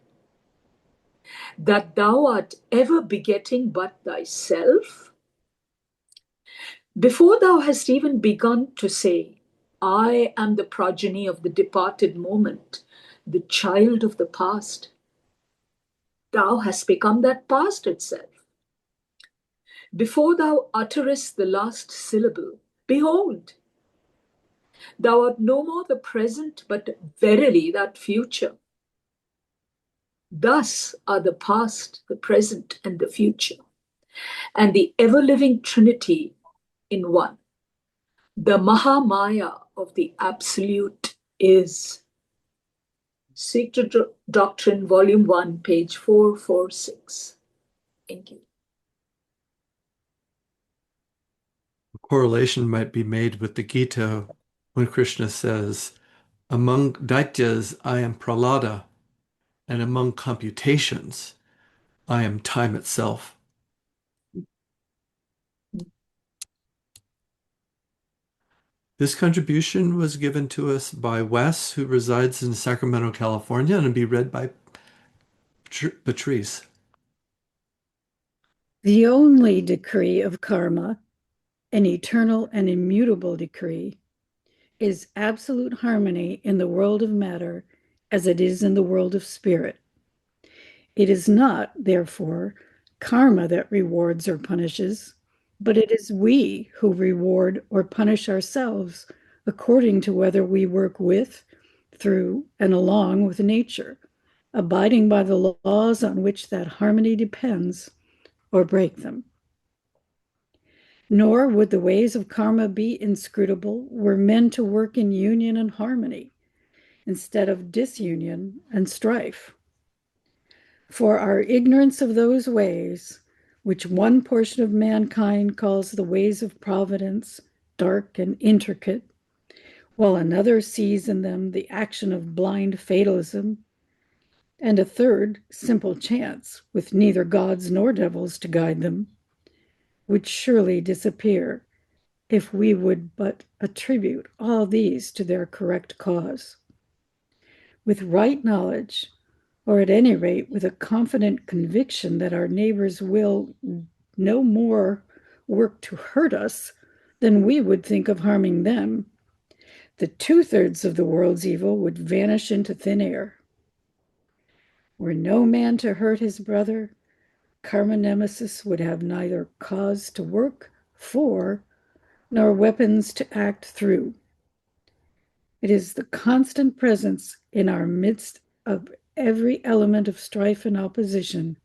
That thou art ever begetting but thyself? Before thou hast even begun to say, I am the progeny of the departed moment, the child of the past, thou hast become that past itself. Before thou utterest the last syllable, behold, thou art no more the present, but verily that future. Thus are the past, the present, and the future, and the ever-living Trinity in one. The Mahamaya of the Absolute is. Secret Doctrine, Volume 1, page 446. Thank you. A correlation might be made with the Gita when Krishna says, among Daityas I am Prahlada, and among computations I am time itself. This contribution was given to us by Wes, who resides in Sacramento, California, and will be read by Patrice. The only decree of karma, an eternal and immutable decree, is absolute harmony in the world of matter as it is in the world of spirit. It is not, therefore, karma that rewards or punishes, but it is we who reward or punish ourselves according to whether we work with, through, and along with nature, abiding by the laws on which that harmony depends, or break them. Nor would the ways of karma be inscrutable were men to work in union and harmony instead of disunion and strife. For our ignorance of those ways, which one portion of mankind calls the ways of providence, dark and intricate, while another sees in them the action of blind fatalism, and a third simple chance, with neither gods nor devils to guide them, would surely disappear if we would but attribute all these to their correct cause. With right knowledge, or at any rate with a confident conviction that our neighbors will no more work to hurt us than we would think of harming them, the 2/3 of the world's evil would vanish into thin air. Were no man to hurt his brother, karma nemesis would have neither cause to work for nor weapons to act through. It is the constant presence in our midst of every element of strife and opposition,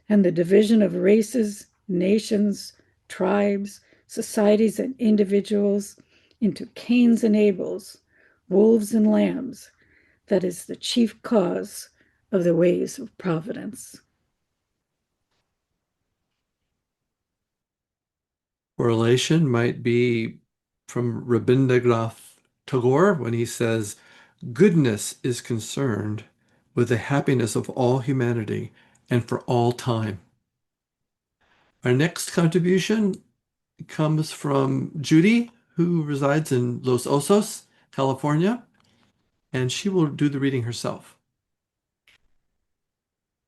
and the division of races, nations, tribes, societies, and individuals into Cains and Abels, wolves and lambs, that is the chief cause of the ways of providence. Correlation might be from Rabindranath Tagore when he says, goodness is concerned with the happiness of all humanity and for all time. Our next contribution comes from Judy, who resides in Los Osos, California, and she will do the reading herself.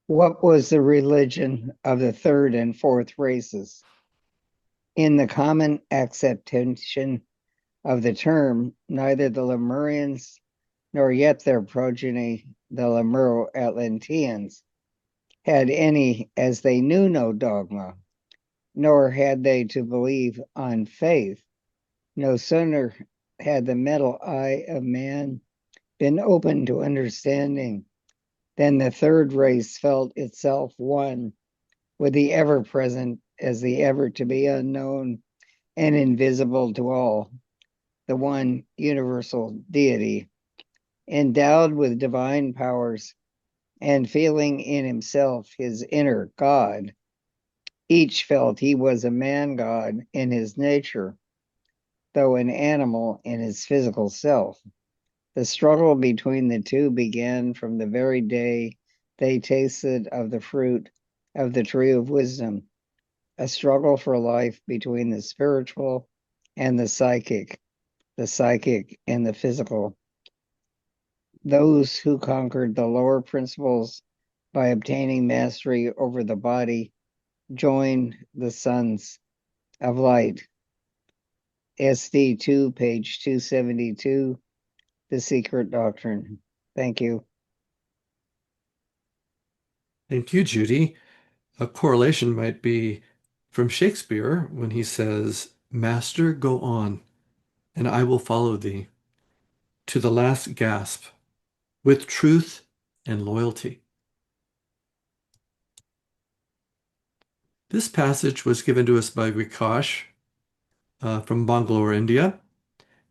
What was the religion of the third and fourth races? In the common acceptation of the term, neither the Lemurians nor yet their progeny, the Lemuro-Atlanteans, had any, as they knew no dogma, nor had they to believe on faith. No sooner had the mental eye of man been open to understanding than the third race felt itself one with the ever-present as the ever-to-be unknown and invisible to all, the one universal deity, endowed with divine powers and feeling in himself his inner God. Each felt he was a man-god in his nature, though an animal in his physical self. The struggle between the two began from the very day they tasted of the fruit of the tree of wisdom, a struggle for life between the spiritual and the psychic and the physical. Those who conquered the lower principles by obtaining mastery over the body joined the sons of light. SD2, page 272, The Secret Doctrine. Thank you. Thank you, Judy. A correlation might be from Shakespeare when he says, Master, go on, and I will follow thee to the last gasp with truth and loyalty. This passage was given to us by Vikash from Bangalore, India,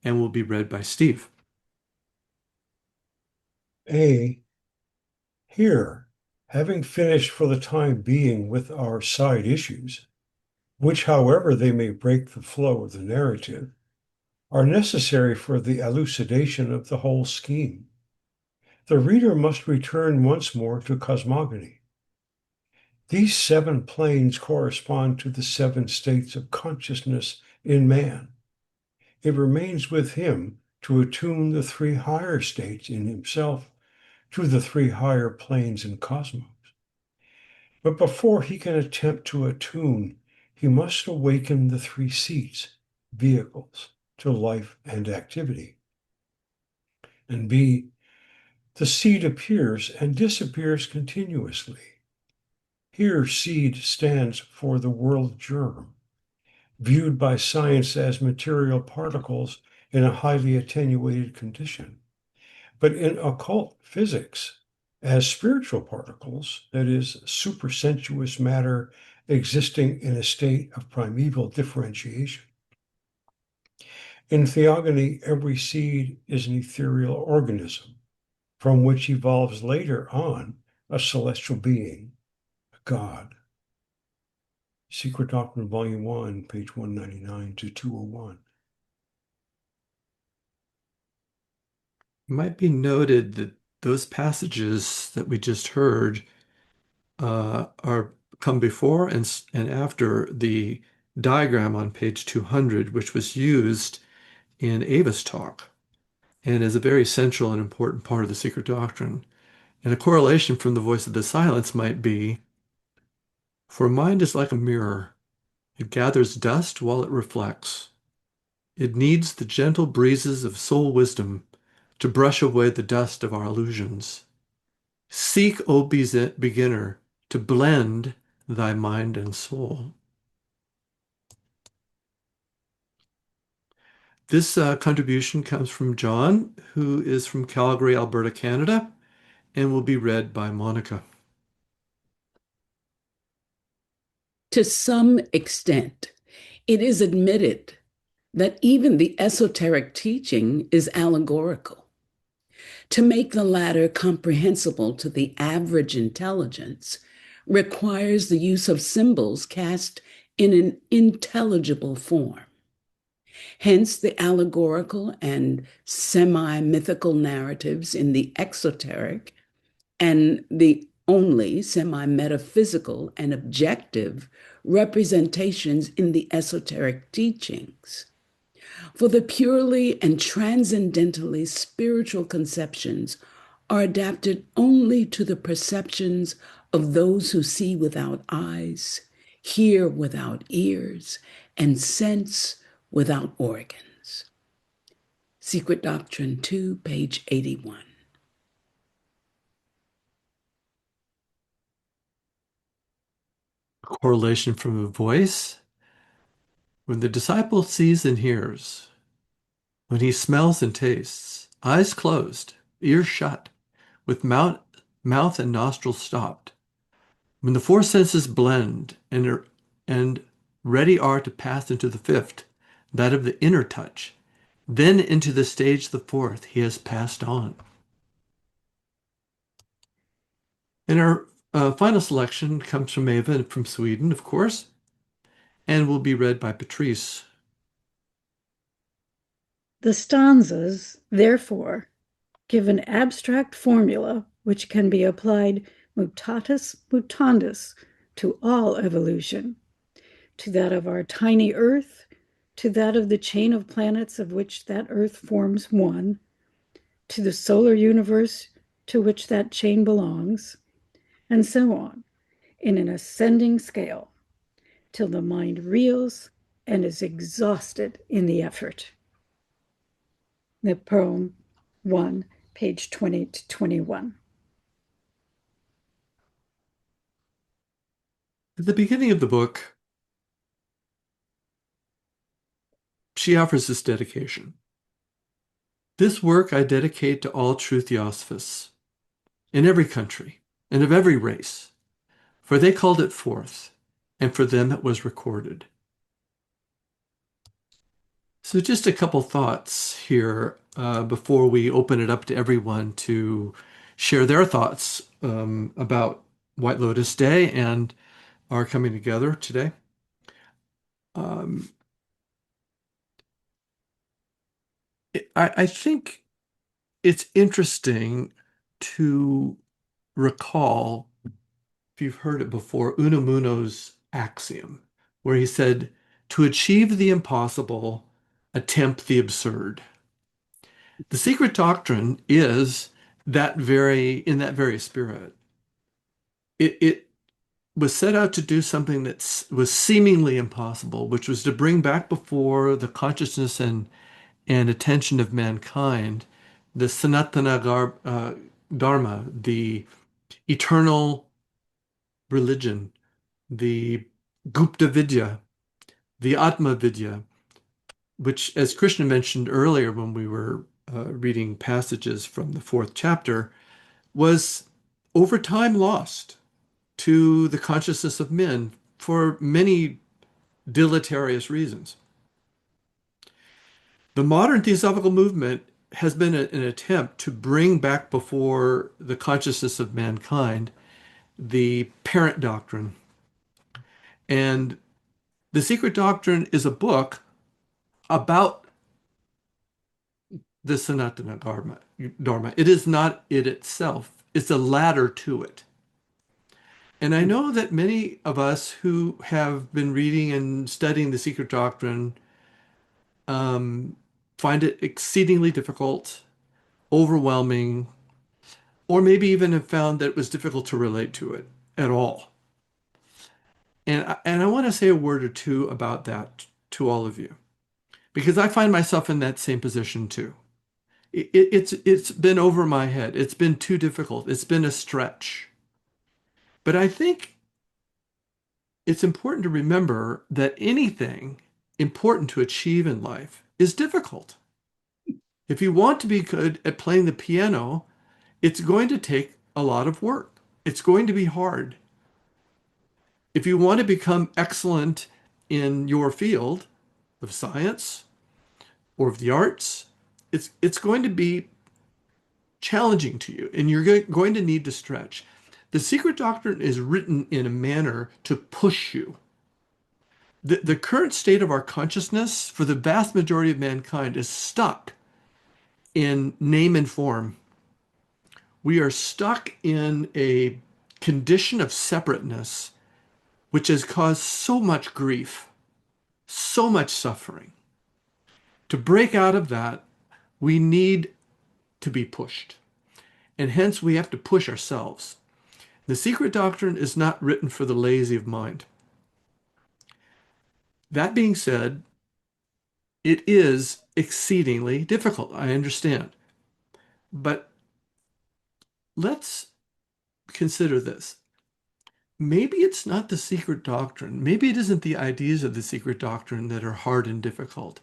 and will be read by Steve. A. Here, having finished for the time being with our side issues, which, however they may break the flow of the narrative, are necessary for the elucidation of the whole scheme, the reader must return once more to cosmogony. These 7 planes correspond to the 7 states of consciousness in man. It remains with him to attune the 3 higher states in himself to the 3 higher planes in cosmos. But before he can attempt to attune, he must awaken the 3 seats, vehicles, to life and activity. And B, the seed appears and disappears continuously. Here, seed stands for the world germ, viewed by science as material particles in a highly attenuated condition, but in occult physics as spiritual particles, that is, supersensuous matter existing in a state of primeval differentiation. In theogony, every seed is an ethereal organism from which evolves later on a celestial being, a god. Secret Doctrine, Volume 1, page 199 to 201. It might be noted that those passages that we just heard are come before and after the diagram on page 200, which was used in Ava's talk and is a very central and important part of the secret doctrine. And a correlation from the voice of the silence might be, for mind is like a mirror. It gathers dust while it reflects. It needs the gentle breezes of soul wisdom to brush away the dust of our illusions. Seek, O beginner, to blend thy mind and soul. This contribution comes from John, who is from Calgary, Alberta, Canada, and will be read by Monica. To some extent, it is admitted that even the esoteric teaching is allegorical. To make the latter comprehensible to the average intelligence requires the use of symbols cast in an intelligible form. Hence, the allegorical and semi-mythical narratives in the exoteric and the only semi-metaphysical and objective representations in the esoteric teachings. For the purely and transcendentally spiritual conceptions are adapted only to the perceptions of those who see without eyes, hear without ears, and sense without organs. Secret Doctrine 2, page 81. A correlation from a voice. When the disciple sees and hears, when he smells and tastes, eyes closed, ears shut, with mouth and nostrils stopped, when the four senses blend and ready are to pass into the fifth, that of the inner touch, then into the stage the fourth he has passed on. And our final selection comes from Ava from Sweden, of course, and will be read by Patrice. The stanzas, therefore, give an abstract formula which can be applied mutatis mutandis to all evolution, to that of our tiny Earth, to that of the chain of planets of which that Earth forms one, to the solar universe to which that chain belongs, and so on, in an ascending scale, till the mind reels and is exhausted in the effort. The poem 1, page 20 to 21. At the beginning of the book, she offers this dedication. This work I dedicate to all true Theosophists in every country and of every race, for they called it forth, and for them it was recorded. So just a couple thoughts here before we open it up to everyone to share their thoughts about White Lotus Day and our coming together today. I think it's interesting to recall, if you've heard it before, Unamuno's axiom, where he said, to achieve the impossible, attempt the absurd. The secret doctrine is in that very spirit. It was set out to do something that was seemingly impossible, which was to bring back before the consciousness and attention of mankind the Sanatana Dharma, the eternal religion, the Gupta Vidya, the Atma Vidya, which, as Krishna mentioned earlier when we were reading passages from the fourth chapter, was over time lost to the consciousness of men for many deleterious reasons. The modern theosophical movement has been an attempt to bring back before the consciousness of mankind the parent doctrine. And the Secret Doctrine is a book about the Sanatana Dharma. It is not it itself. It's a ladder to it. And I know that many of us who have been reading and studying the secret doctrine um, find it exceedingly difficult, overwhelming, or maybe even have found that it was difficult to relate to it at all. And I want to say a word or two about that to all of you, because I find myself in that same position too. It's been over my head. It's been too difficult. It's been a stretch. But I think it's important to remember that anything important to achieve in life is difficult. If you want to be good at playing the piano, it's going to take a lot of work. It's going to be hard. If you want to become excellent in your field of science or of the arts, it's going to be challenging to you, and you're going to need to stretch. The secret doctrine is written in a manner to push you. The current state of our consciousness for the vast majority of mankind is stuck in name and form. We are stuck in a condition of separateness, which has caused so much grief, so much suffering. To break out of that, we need to be pushed. And hence we have to push ourselves. The secret doctrine is not written for the lazy of mind. That being said, it is exceedingly difficult. I understand. But let's consider this. Maybe it's not the secret doctrine. Maybe it isn't the ideas of the secret doctrine that are hard and difficult.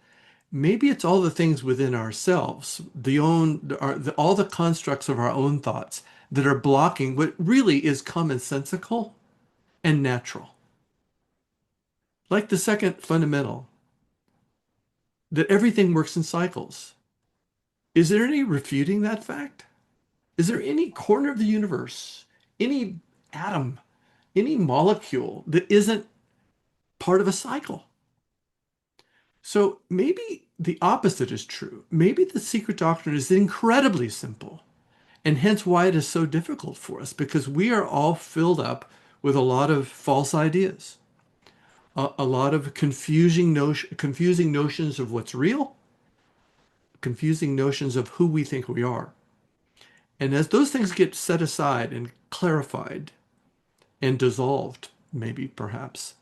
Maybe it's all the things within ourselves, all the constructs of our own thoughts that are blocking what really is commonsensical and natural. Like the second fundamental, that everything works in cycles. Is there any refuting that fact? Is there any corner of the universe, any atom, any molecule that isn't part of a cycle? So maybe the opposite is true. Maybe the secret doctrine is incredibly simple, and hence why it is so difficult for us, because we are all filled up with a lot of false ideas, a lot of confusing notions of what's real, confusing notions of who we think we are. And as those things get set aside and clarified and dissolved, maybe perhaps,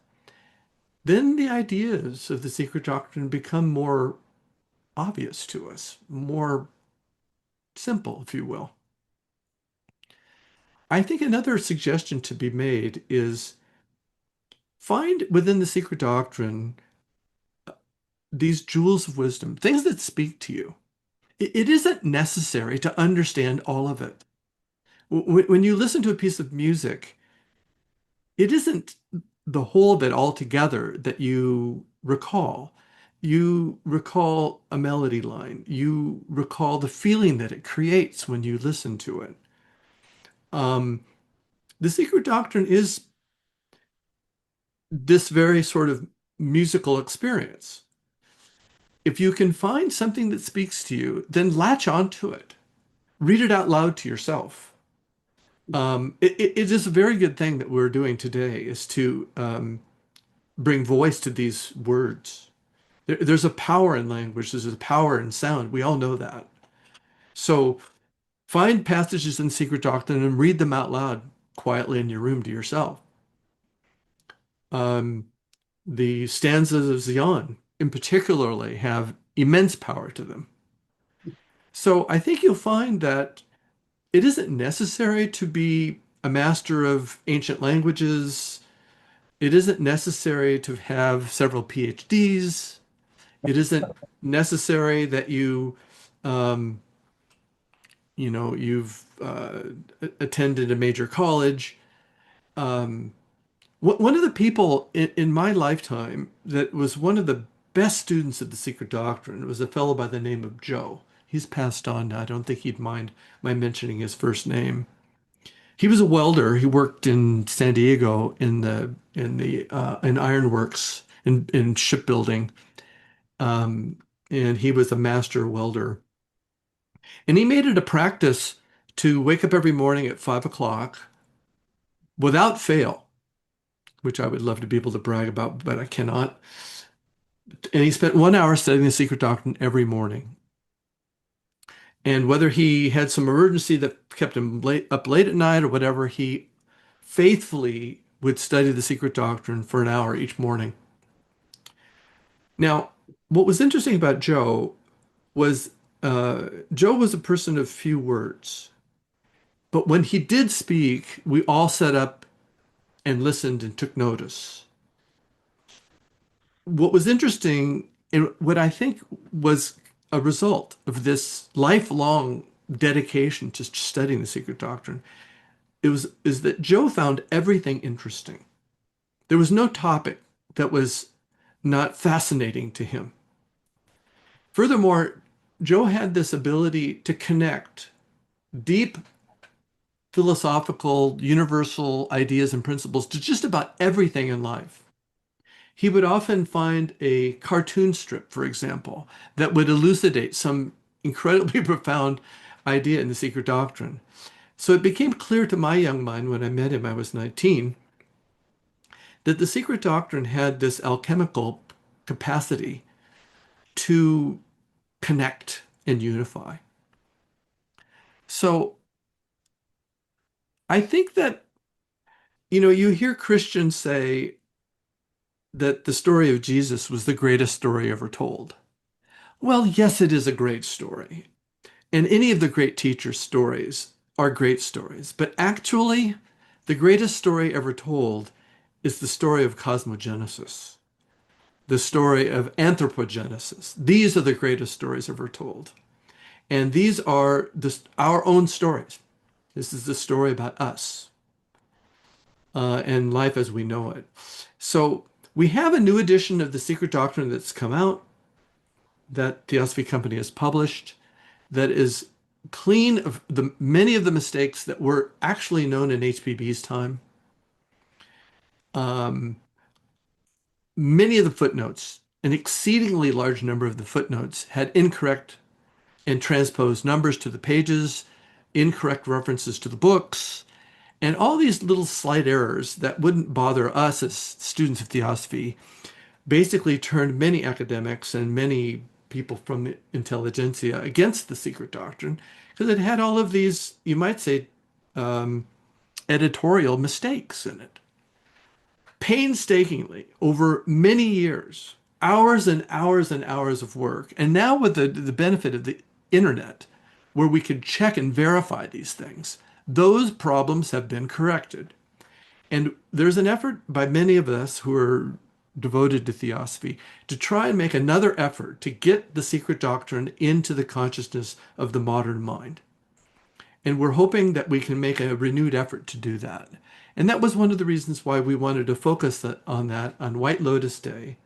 then the ideas of the secret doctrine become more obvious to us, more simple, if you will. I think another suggestion to be made is find within the secret doctrine these jewels of wisdom, things that speak to you. It isn't necessary to understand all of it. When you listen to a piece of music, it isn't the whole of it altogether that you recall. You recall a melody line. You recall the feeling that it creates when you listen to it. Um, the secret doctrine is this very sort of musical experience. If you can find something that speaks to you, then latch onto it. Read it out loud to yourself. It is a very good thing that we're doing today is to bring voice to these words. There's a power in language. There's a power in sound. We all know that. So find passages in Secret Doctrine and read them out loud quietly in your room to yourself. The stanzas of Zion, in particularly, have immense power to them. So I think you'll find that it isn't necessary to be a master of ancient languages. It isn't necessary to have several PhDs. It isn't necessary that um, you've attended a major college. One of the people in my lifetime that was one of the best students of the Secret Doctrine was a fellow by the name of Joe. He's passed on now. I don't think he'd mind my mentioning his first name. He was a welder. He worked in San Diego in ironworks in shipbuilding, and he was a master welder. And he made it a practice to wake up every morning at 5 o'clock without fail, which I would love to be able to brag about, but I cannot. And he spent 1 hour studying the secret doctrine every morning. And whether he had some emergency that kept him up late at night or whatever, he faithfully would study the secret doctrine for an hour each morning. Now, what was interesting about Joe was Joe was a person of few words. But when he did speak, we all sat up and listened and took notice. What was interesting, and what I think was a result of this lifelong dedication to studying the secret doctrine, is that Joe found everything interesting. There was no topic that was not fascinating to him. Furthermore, Joe had this ability to connect deep philosophical, universal ideas and principles to just about everything in life. He would often find a cartoon strip, for example, that would elucidate some incredibly profound idea in the secret doctrine. So it became clear to my young mind when I met him, I was 19, that the secret doctrine had this alchemical capacity to connect and unify. So I think that, you hear Christians say that the story of Jesus was the greatest story ever told. Well, yes, it is a great story. And any of the great teachers' stories are great stories. But actually, the greatest story ever told is the story of cosmogenesis, the story of anthropogenesis. These are the greatest stories ever told. And these are our own stories. This is the story about us and life as we know it. So we have a new edition of The Secret Doctrine that's come out that Theosophy Company has published that is clean of many of the mistakes that were actually known in HPB's time. Um, Many of the footnotes, an exceedingly large number of the footnotes, had incorrect and transposed numbers to the pages, incorrect references to the books, and all these little slight errors that wouldn't bother us as students of Theosophy basically turned many academics and many people from the intelligentsia against the secret doctrine because it had all of these, you might say, editorial mistakes in it. Painstakingly, over many years, hours and hours and hours of work, and now with the benefit of the internet, where we could check and verify these things, those problems have been corrected. And there's an effort by many of us who are devoted to Theosophy to try and make another effort to get the secret doctrine into the consciousness of the modern mind. And we're hoping that we can make a renewed effort to do that. And that was one of the reasons why we wanted to focus on that on White Lotus Day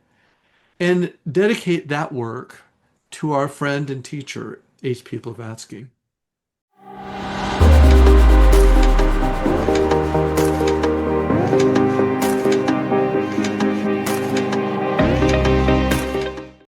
and dedicate that work to our friend and teacher, H.P. Blavatsky.